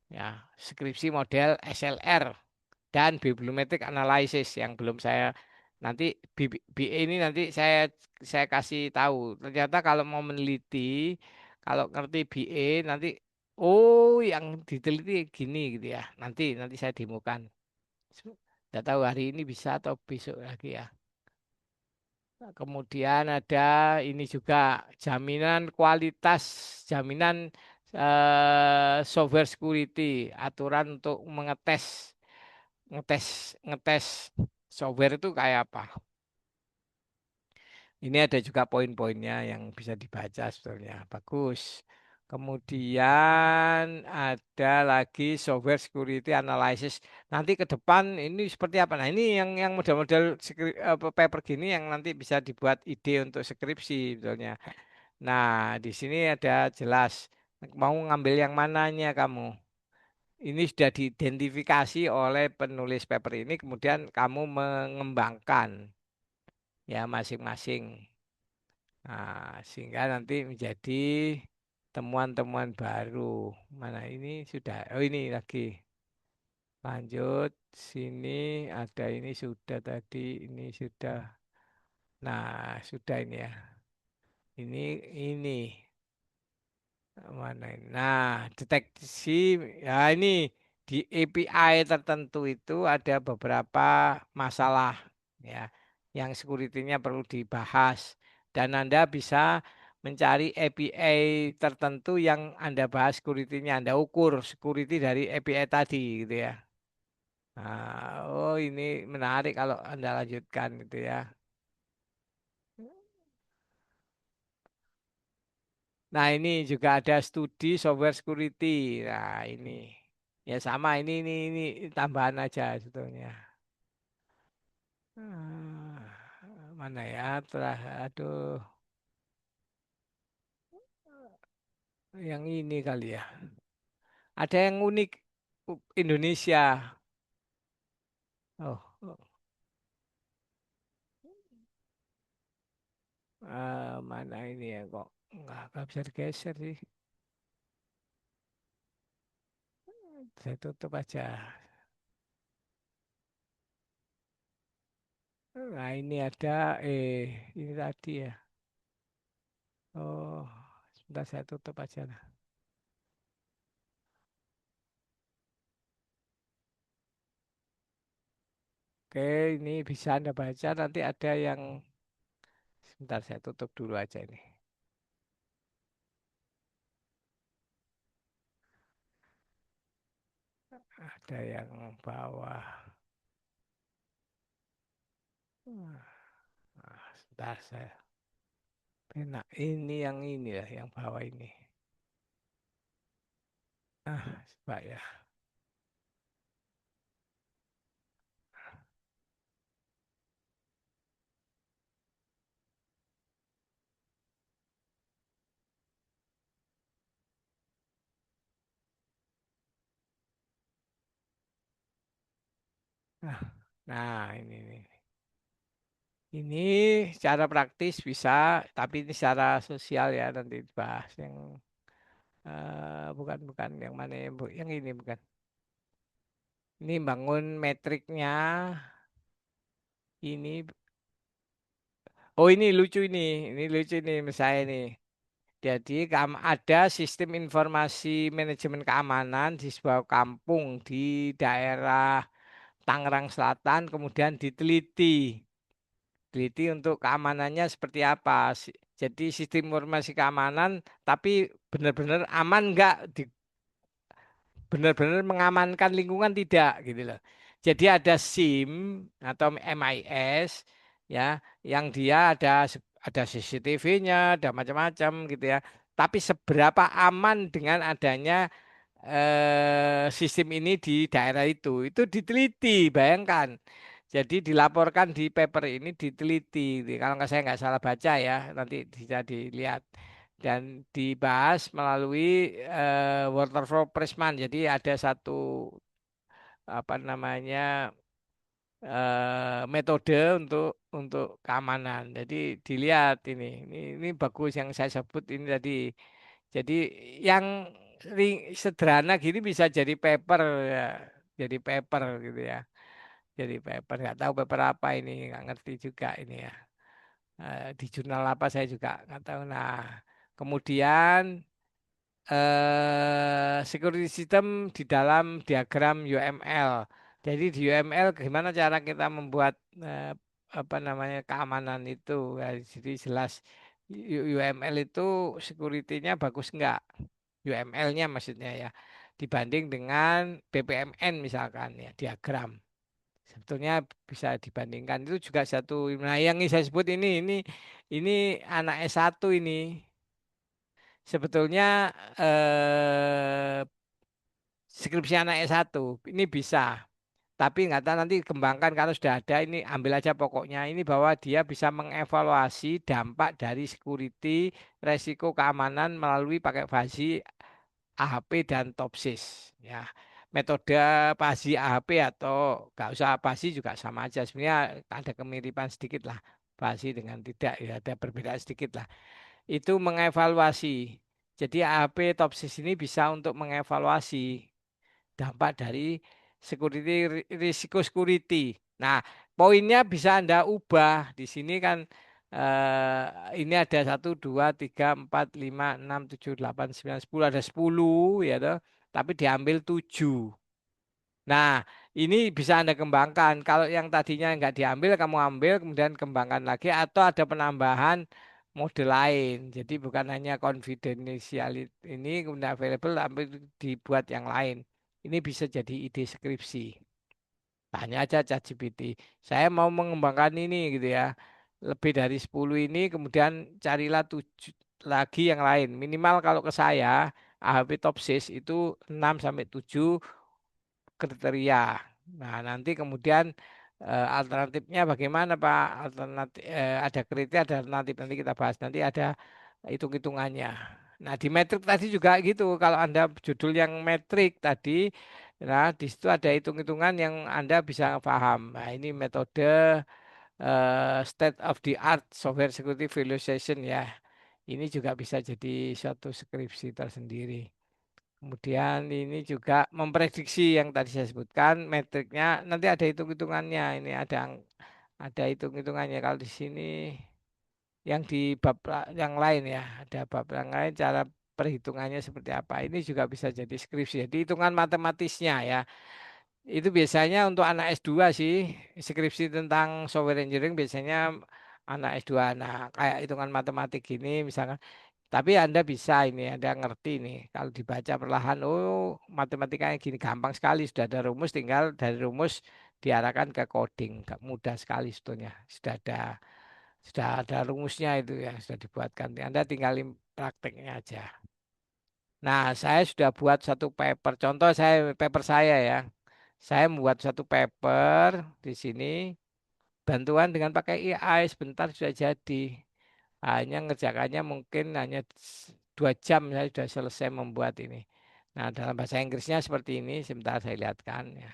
ya, skripsi model SLR dan bibliometric analysis yang belum saya nanti BA ini nanti saya kasih tahu. Ternyata kalau mau meneliti, kalau ngerti BA nanti oh yang diteliti gini gitu ya. Nanti saya demokan. Tidak tahu hari ini bisa atau besok lagi ya. Nah, kemudian ada ini juga jaminan kualitas, jaminan software security, aturan untuk ngetes ngetes software itu kayak apa. Ini ada juga poin-poinnya yang bisa dibaca sebetulnya. Bagus. Kemudian ada lagi software security analysis. Nanti ke depan ini seperti apa? Nah, ini yang model-model paper gini yang nanti bisa dibuat ide untuk skripsi sebetulnya. Nah, di sini ada jelas mau ngambil yang mananya kamu. Ini sudah diidentifikasi oleh penulis paper ini, kemudian kamu mengembangkan ya masing-masing. Nah, sehingga nanti menjadi temuan-temuan baru. Mana ini sudah, oh ini lagi. Lanjut, sini ada ini sudah tadi, ini sudah. Nah, sudah ini ya. Ini. Mana ini? Nah, deteksi, ya ini di API tertentu itu ada beberapa masalah ya yang security-nya perlu dibahas dan Anda bisa mencari API tertentu yang Anda bahas security-nya, Anda ukur security dari API tadi gitu ya. Nah, oh ini menarik kalau Anda lanjutkan gitu ya. Nah, ini juga ada studi software security. Nah, ini ya sama ini tambahan aja sebetulnya. Hmm, mana ya? Aduh, yang ini kali ya. Ada yang unik Indonesia. Oh, oh, mana ini ya kok nggak bisa digeser sih. Saya tutup aja. Nah, ini ada ini tadi ya. Oh, sebentar saya tutup aja lah. Oke, ini bisa Anda baca. Nanti ada yang sebentar saya tutup dulu aja ini. Ada yang bawah. Sebentar saya. Nah, ini yang ini ya, yang bawah ini. Coba ya. Nah, nah ini nih. Ini secara praktis bisa, tapi ini secara sosial ya nanti dibahas yang bukan bukan yang mana yang, yang ini bukan. Ini bangun metriknya. Ini oh ini lucu ini misalnya ini. Jadi ada sistem informasi manajemen keamanan di sebuah kampung di daerah Tangerang Selatan, kemudian diteliti untuk keamanannya seperti apa. Jadi sistem informasi keamanan, tapi benar-benar aman nggak benar-benar mengamankan lingkungan tidak gitu loh. Jadi ada SIM atau MIS ya yang dia ada CCTV-nya, ada macam-macam gitu ya. Tapi seberapa aman dengan adanya sistem ini di daerah itu diteliti, bayangkan. Jadi dilaporkan di paper ini diteliti. Kalau nggak saya nggak salah baca ya, nanti bisa dilihat dan dibahas melalui Waterfall Prisman. Jadi ada satu apa namanya metode untuk keamanan. Jadi dilihat ini bagus yang saya sebut ini tadi. Jadi yang sederhana gini bisa jadi paper ya, jadi paper gitu ya. Jadi paper nggak tahu paper apa ini nggak ngerti juga ini ya. Di jurnal apa saya juga nggak tahu. Nah, kemudian security system di dalam diagram UML. Jadi di UML gimana cara kita membuat eh, apa namanya keamanan itu. Ya, jadi jelas UML itu security-nya bagus enggak? UML-nya maksudnya ya dibanding dengan BPMN misalkan ya diagram. Sebetulnya bisa dibandingkan itu juga satu. Nah, yang saya sebut ini anak S1 ini sebetulnya skripsi anak S1 ini bisa, tapi nggak tahu nanti kembangkan kalau sudah ada ini ambil aja pokoknya ini bahwa dia bisa mengevaluasi dampak dari security resiko keamanan melalui pakai fasi AHP dan Topsis ya. Metode PASI AHP atau nggak usah PASI juga sama aja sebenarnya ada kemiripan sedikit lah PASI dengan tidak ya ada perbedaan sedikit lah itu mengevaluasi. Jadi AHP Topsis ini bisa untuk mengevaluasi dampak dari risiko security. Nah, poinnya bisa Anda ubah. Di sini kan ini ada 1, 2, 3, 4, 5, 6, 7, 8, 9, 10 ada 10 ya toh. Tapi diambil 7. Nah, ini bisa Anda kembangkan. Kalau yang tadinya nggak diambil, kamu ambil, kemudian kembangkan lagi, atau ada penambahan mode lain. Jadi bukan hanya confidential ini kemudian available, tapi dibuat yang lain. Ini bisa jadi ide skripsi. Tanya aja ChatGPT. Saya mau mengembangkan ini gitu ya. Lebih dari 10 ini kemudian carilah 7 lagi yang lain. Minimal kalau ke saya AHP Topsis itu 6 sampai 7 kriteria. Nah, nanti kemudian alternatifnya bagaimana Pak? Alternatif ada kriteria, ada alternatif nanti kita bahas. Nanti ada hitung-hitungannya. Nah, di metrik tadi juga gitu. Kalau Anda judul yang metrik tadi, nah di situ ada hitung-hitungan yang Anda bisa paham. Nah, ini metode state of the art software security visualization ya. Ini juga bisa jadi suatu skripsi tersendiri. Kemudian ini juga memprediksi yang tadi saya sebutkan, metriknya nanti ada hitung-hitungannya. Ini ada hitung-hitungannya. Kalau di sini yang di bab yang lain ya, ada bab yang lain cara perhitungannya seperti apa. Ini juga bisa jadi skripsi. Jadi hitungan matematisnya ya. Itu biasanya untuk anak S2 sih, skripsi tentang software engineering biasanya anak S2. Nah, kayak hitungan matematik gini misalkan. Tapi Anda bisa ini, Anda ngerti nih. Kalau dibaca perlahan, oh matematikanya gini gampang sekali. Sudah ada rumus, tinggal dari rumus diarahkan ke coding. Mudah sekali sebetulnya. Sudah ada rumusnya itu ya, sudah dibuatkan. Anda tinggalin prakteknya aja. Nah, saya sudah buat satu paper. Contoh paper saya ya. Saya membuat satu paper di sini. Bantuan dengan pakai AI sebentar sudah jadi. Hanya ngerjakannya mungkin hanya 2 jam saya sudah selesai membuat ini. Nah, dalam bahasa Inggrisnya seperti ini. Sebentar saya lihatkan ya.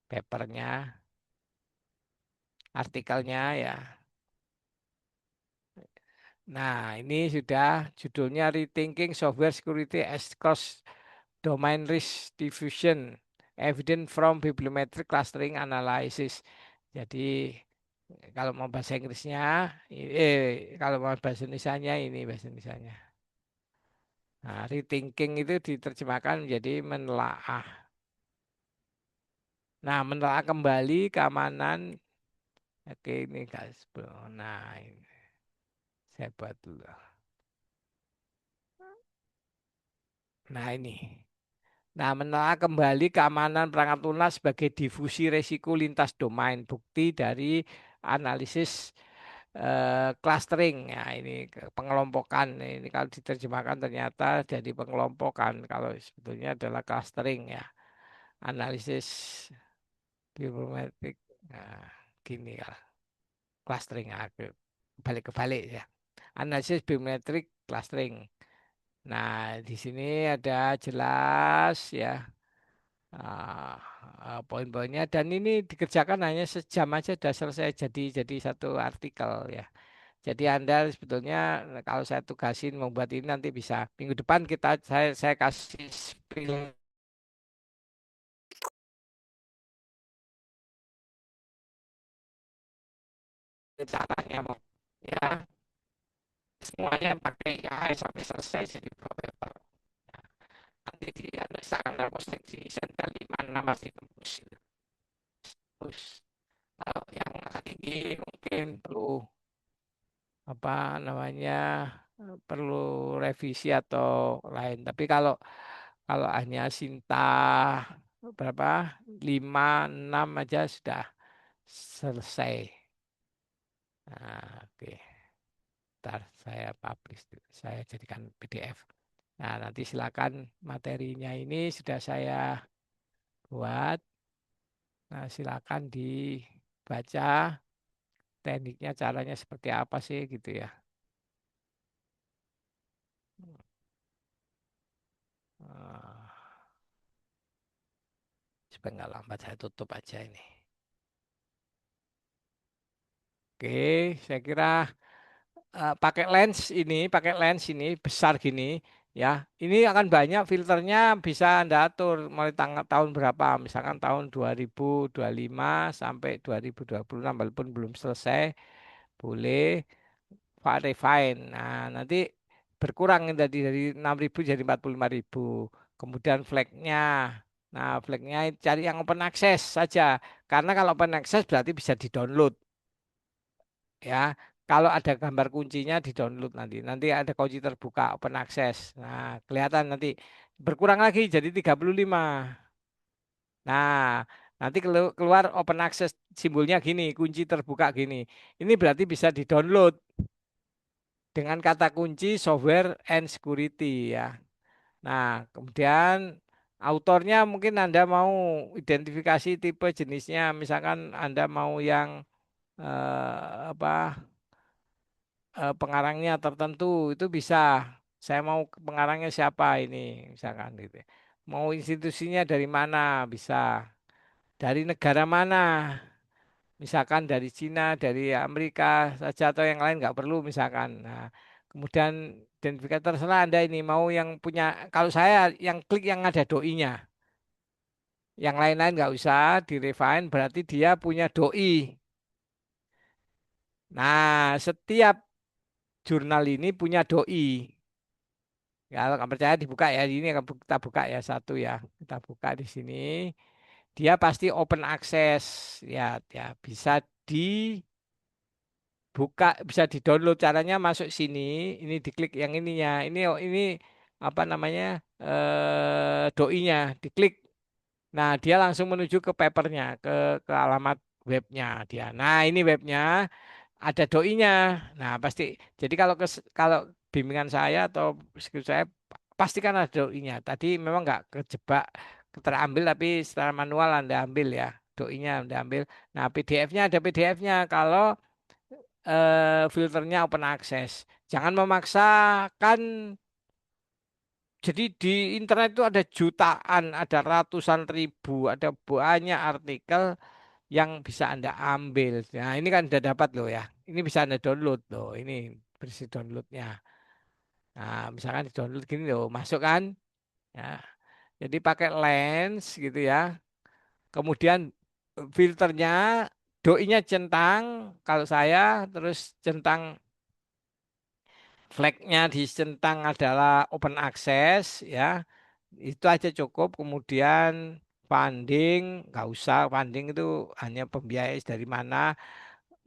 Papernya, artikelnya ya. Nah, ini sudah judulnya Rethinking Software Security Across Domain Risk Diffusion, Evidence from Bibliometric Clustering Analysis. Jadi kalau mau bahasa Inggrisnya, kalau mau bahasa Indonesianya ini bahasa Indonesianya. Nah, rethinking itu diterjemahkan menjadi menelaah. Nah, menelaah kembali keamanan. Oke, ini guys. Nah, ini saya buat dulu. Nah, ini. Nah, menelaah kembali keamanan perangkat lunak sebagai difusi resiko lintas domain, bukti dari analisis clustering. Ya, ini pengelompokan. Ini kalau diterjemahkan ternyata jadi pengelompokan. Kalau sebetulnya adalah clustering ya. Analisis biometrik. Nah, gini ya, clustering. Aku balik-kebalik ya. Analisis biometrik clustering. Nah, di sini ada jelas ya ah, poin-poinnya dan ini dikerjakan hanya sejam aja sudah selesai jadi satu artikel ya. Jadi Anda sebetulnya kalau saya tugasin membuat ini nanti bisa minggu depan saya kasih spill caranya mau ya semuanya pakai AI sampai selesai jadi paper. Nanti di Anda akan posting di Sentel 5 masih tembus. Terus kalau yang tinggi mungkin perlu apa namanya perlu revisi atau lain. Tapi kalau kalau hanya Sinta berapa 5 6 aja sudah selesai. Nah, oke. Ntar saya publish, saya jadikan PDF. Nah, nanti silakan materinya ini sudah saya buat. Nah, silakan dibaca tekniknya, caranya seperti apa sih gitu ya. Ah, supaya nggak lambat saya tutup aja ini. Oke, saya kira pakai lens ini besar gini ya. Ini akan banyak filternya bisa Anda atur mulai tahun berapa. Misalkan tahun 2025 sampai 2026 walaupun belum selesai boleh refine. Nah, nanti berkurang tadi dari 6.000 jadi 45.000. Kemudian flagnya. Nah, flagnya cari yang open access saja. Karena kalau open access berarti bisa di-download ya. Kalau ada gambar kuncinya di-download nanti. Nanti ada kunci terbuka open access. Nah, kelihatan nanti berkurang lagi jadi 35. Nah, Nanti keluar open access simbolnya gini, kunci terbuka gini. Ini berarti bisa di-download dengan kata kunci software and security ya. Nah, kemudian autornya mungkin Anda mau identifikasi tipe jenisnya, misalkan Anda mau yang apa pengarangnya tertentu itu bisa. Saya mau pengarangnya siapa ini, misalkan gitu. Mau institusinya dari mana bisa, dari negara mana, misalkan dari Cina, dari Amerika saja atau yang lain nggak perlu misalkan. Nah, kemudian identifikasi terserah Anda ini mau yang punya. Kalau saya yang klik yang ada doinya. Yang lain-lain nggak usah di-refine, berarti dia punya doi. Nah, setiap jurnal ini punya doi. Ya, kalau nggak percaya dibuka ya. Ini akan kita buka ya satu ya. Kita buka di sini. Dia pasti open access. Ya, ya bisa dibuka, bisa di-download. Caranya masuk sini. Ini diklik yang ininya. Ini apa namanya? Doinya. Diklik. Nah, dia langsung menuju ke papernya, ke alamat webnya dia. Nah, ini webnya. Ada doinya. Nah, pasti. Jadi kalau bimbingan saya atau skrip saya pasti kan ada doinya. Tadi memang nggak kejebak terambil tapi secara manual Anda ambil ya. Doinya Anda ambil. Nah, PDF-nya ada PDF-nya kalau filternya open access. Jangan memaksakan. Jadi di internet itu ada jutaan, ada ratusan ribu, ada banyak artikel yang bisa Anda ambil. Nah, ini kan udah dapat loh ya. Ini bisa Anda download loh. Ini versi downloadnya. Nah, misalkan di download gini loh, masuk kan? Ya. Jadi pakai lens gitu ya. Kemudian filternya, doinya centang. Kalau saya terus centang flagnya dicentang adalah open access ya. Itu aja cukup. Kemudian funding, nggak usah funding itu hanya pembiayaan dari mana.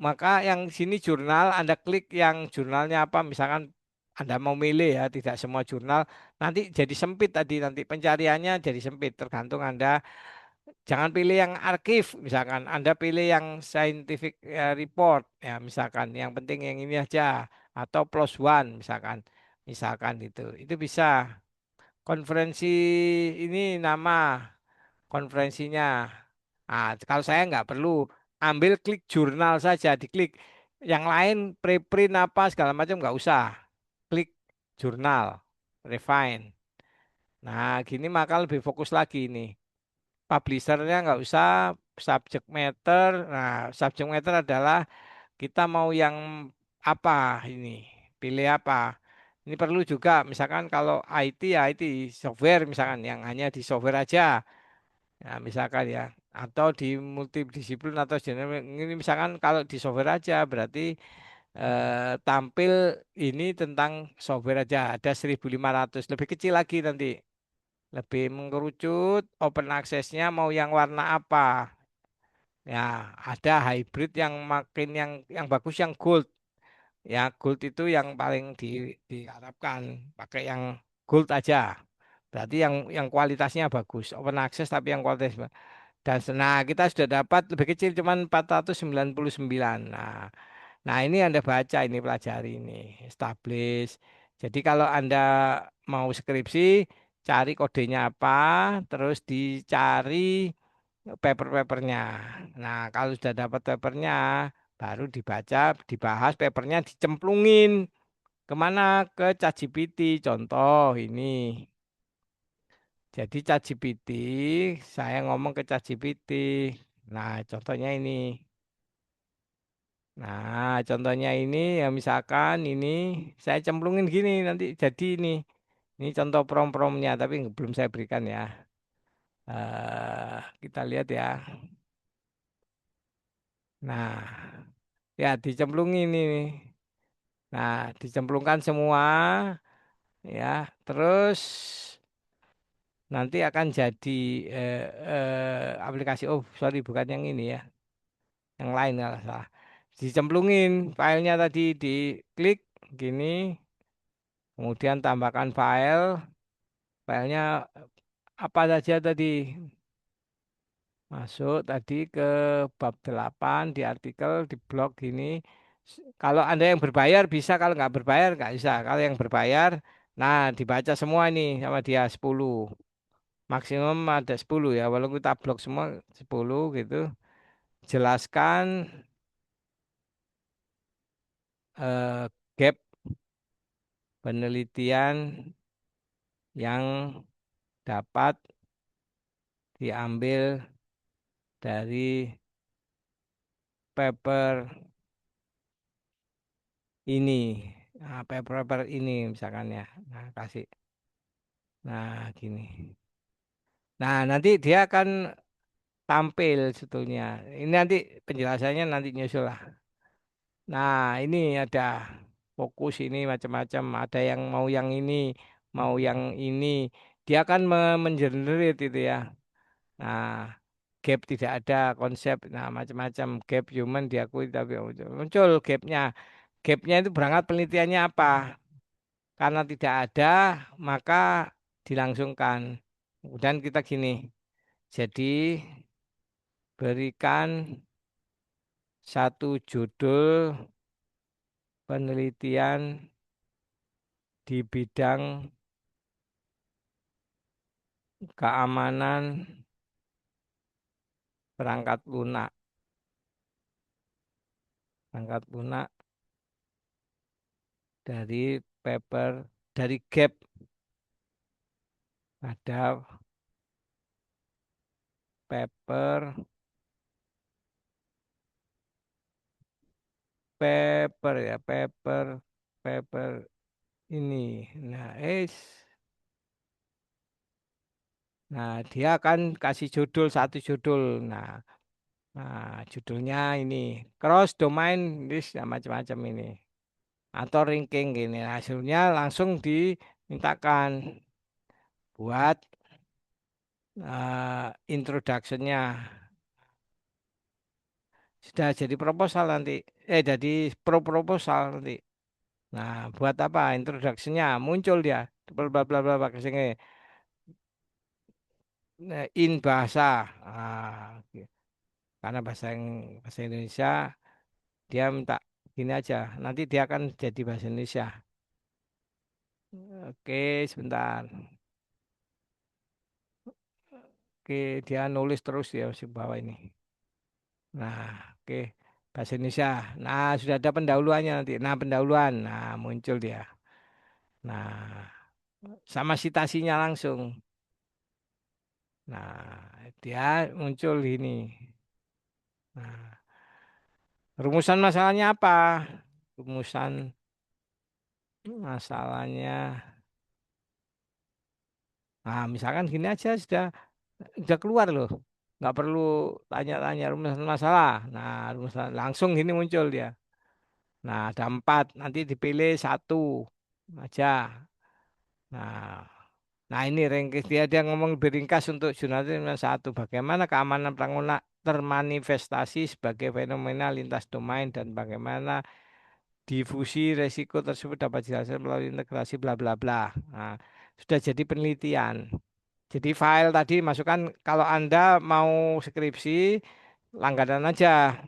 Maka yang sini jurnal, Anda klik yang jurnalnya apa, misalkan Anda mau milih ya, tidak semua jurnal. Nanti jadi sempit tadi, nanti pencariannya jadi sempit, tergantung Anda. Jangan pilih yang archive, misalkan. Anda pilih yang scientific report, ya misalkan. Yang penting yang ini aja. Atau plus one, misalkan. Misalkan itu. Itu bisa. Konferensi ini nama konferensinya. Nah, kalau saya nggak perlu ambil klik jurnal saja, diklik. Yang lain preprint apa segala macam nggak usah. Klik jurnal, refine. Nah, gini maka lebih fokus lagi ini. Publishernya nggak usah, subject matter. Nah, subject matter adalah kita mau yang apa ini, pilih apa. Ini perlu juga, misalkan kalau IT ya IT software misalkan yang hanya di software aja. Ya, misalkan ya, atau di multidisiplin atau general ini misalkan kalau di software aja berarti tampil ini tentang software aja ada 1.500 lebih kecil lagi nanti lebih mengerucut open access-nya mau yang warna apa ya ada hybrid yang makin yang bagus yang gold ya gold itu yang paling diharapkan pakai yang gold aja berarti yang kualitasnya bagus open access tapi yang kualitas dan nah kita sudah dapat lebih kecil cuman 499. Nah, ini Anda baca ini pelajari ini establish. Jadi kalau Anda mau skripsi cari kodenya apa, terus dicari paper-papernya. Nah, kalau sudah dapat papernya baru dibaca, dibahas papernya dicemplungin kemana ke ChatGPT. Contoh ini. Jadi ChatGPT, saya ngomong ke ChatGPT. Nah, contohnya ini. Nah, contohnya ini ya misalkan ini saya cemplungin gini nanti jadi ini. Ini contoh prom-promnya tapi belum saya berikan ya. Kita lihat ya. Nah, ya dicemplungin ini. Nah, dicemplungkan semua ya. Terus nanti akan jadi aplikasi. Oh, sorry bukan yang ini ya. Yang lain nggak salah. Dicemplungin filenya tadi diklik gini, kemudian tambahkan file, filenya apa saja tadi. Masuk tadi ke bab 8 di artikel di blog gini. Kalau Anda yang berbayar bisa, kalau nggak berbayar nggak bisa. Kalau yang berbayar, nah dibaca semua ini sama dia 10. Maksimum ada 10 ya, walaupun kita blok semua 10 gitu. Jelaskan gap penelitian yang dapat diambil dari paper ini. Nah, paper-paper ini misalkan ya. Nah, kasih. Nah, gini. Nah, nanti dia akan tampil sebetulnya. Ini nanti penjelasannya nanti nyusul lah. Nah, ini ada fokus ini macam-macam. Ada yang mau yang ini, mau yang ini. Dia akan mengenerate itu ya. Nah, gap tidak ada konsep. Nah, macam-macam gap human diakui tapi muncul gapnya. Gapnya itu berangkat penelitiannya apa? Karena tidak ada, maka dilangsungkan. Kemudian kita gini. Jadi berikan satu judul penelitian di bidang keamanan perangkat lunak. Perangkat lunak dari paper, dari gap pada paper, paper ini. Nah, nah dia akan kasih judul satu judul. Judulnya ini cross domain list ya, macam-macam ini atau ranking gini. Nah, hasilnya langsung dimintakan buat introductionnya sudah jadi proposal nanti jadi proposal nanti. Nah, buat apa introductionnya muncul dia bla bla bla bla bla, kesini. Nah, in bahasa. Karena bahasa Indonesia dia minta gini aja nanti dia akan jadi bahasa Indonesia. Oke, sebentar. Oke, dia nulis terus ya si bawah ini. Nah, oke. Bahasa Indonesia. Nah, sudah ada pendahuluannya nanti. Nah, pendahuluan. Nah, muncul dia. Nah, sama citasinya langsung. Nah, dia muncul ini. Nah, rumusan masalahnya apa? Rumusan masalahnya. Nah, misalkan gini aja sudah keluar loh. Nggak perlu tanya-tanya rumusan masalah. Nah, rumusan langsung gini muncul dia. Nah, ada 4, nanti dipilih satu aja. Nah, nah ini ringkes dia ngomong lebih ringkas untuk jurnalisme satu. Bagaimana keamanan penggunaan termanifestasi sebagai fenomena lintas domain dan bagaimana difusi resiko tersebut dapat dijelaskan melalui integrasi bla bla bla. Nah, sudah jadi penelitian. Jadi file tadi masukkan kalau Anda mau skripsi langganan aja.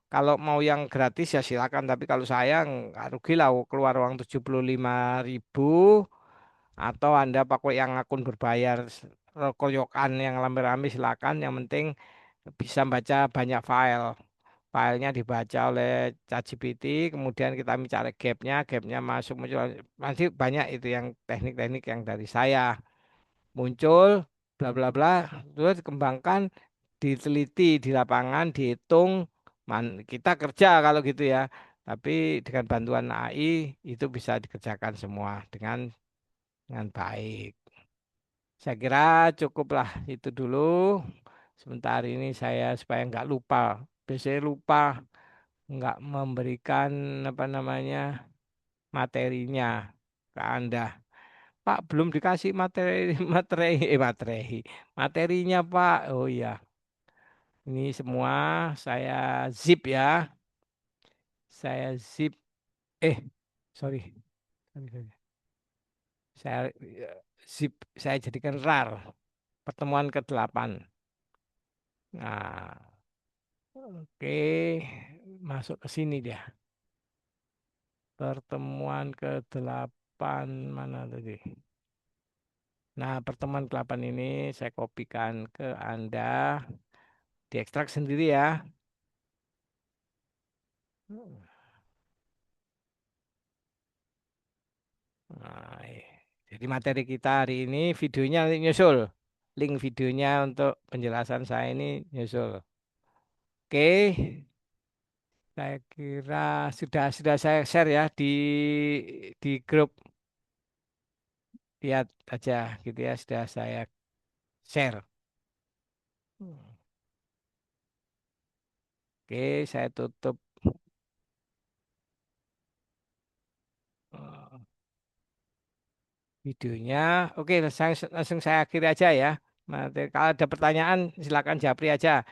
Kalau mau yang gratis ya silakan, tapi kalau saya nggak rugi lah keluar uang 75.000 atau Anda pakai yang akun berbayar koyokan yang rame-rame silakan. Yang penting bisa baca banyak file. Filenya dibaca oleh ChatGPT, kemudian kita mencari gapnya masuk muncul. Nanti banyak itu yang teknik-teknik yang dari saya muncul, bla bla bla, terus dikembangkan, diteliti di lapangan, dihitung. Kita kerja kalau gitu ya. Tapi dengan bantuan AI itu bisa dikerjakan semua dengan baik. Saya kira cukuplah itu dulu. Sebentar ini saya supaya nggak lupa. Biasanya lupa nggak memberikan apa namanya materinya ke Anda. Pak belum dikasih materi materinya Pak. Oh iya, ini semua saya zip ya. Saya zip. Eh, sorry. Sorry, sorry. Saya zip. Saya jadikan RAR. Pertemuan ke-8. Nah, oke, masuk ke sini dia. Pertemuan ke-8 mana tadi? Nah, pertemuan ke-8 ini saya kopikan ke Anda, diekstrak sendiri ya. Nah, jadi materi kita hari ini videonya nanti nyusul. Link videonya untuk penjelasan saya ini nyusul. Oke, saya kira sudah saya share ya di grup. Lihat aja gitu ya, sudah saya share. Oke, saya tutup eh, videonya. Oke, langsung saya akhiri aja ya. Kalau ada pertanyaan silakan japri aja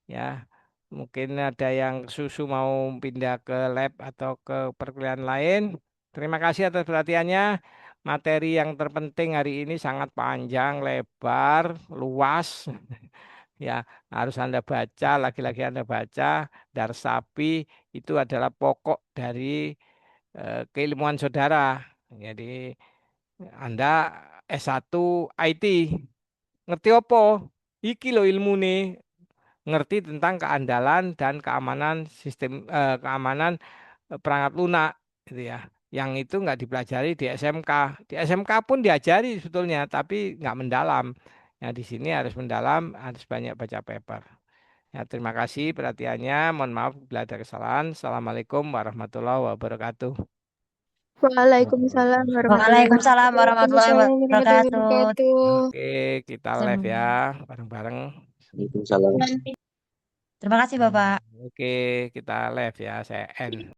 ya. Mungkin ada yang susu mau pindah ke lab atau ke perkuliahan lain. Terima kasih atas perhatiannya. Materi yang terpenting hari ini sangat panjang, lebar, luas. Ya, harus Anda baca, lagi-lagi Anda baca. Darsapi itu adalah pokok dari keilmuan saudara. Jadi Anda S1 IT, ngerti apa? Iki lo ilmu nih, ngerti tentang keandalan dan keamanan sistem keamanan perangkat lunak gitu ya. Yang itu nggak dipelajari di SMK. Di SMK pun diajari sebetulnya, tapi nggak mendalam. Nah, di sini harus mendalam, harus banyak baca paper. Ya, terima kasih perhatiannya. Mohon maaf bila ada kesalahan. Assalamualaikum warahmatullahi wabarakatuh. Waalaikumsalam warahmatullahi Waalaikumsalam wabarakatuh. warahmatullahi Waalaikumsalam warahmatullahi wabarakatuh. wabarakatuh. Oke, kita live ya Terima bareng-bareng. Waalaikumsalam. terima kasih, Bapak. Oke, kita live ya. Saya end.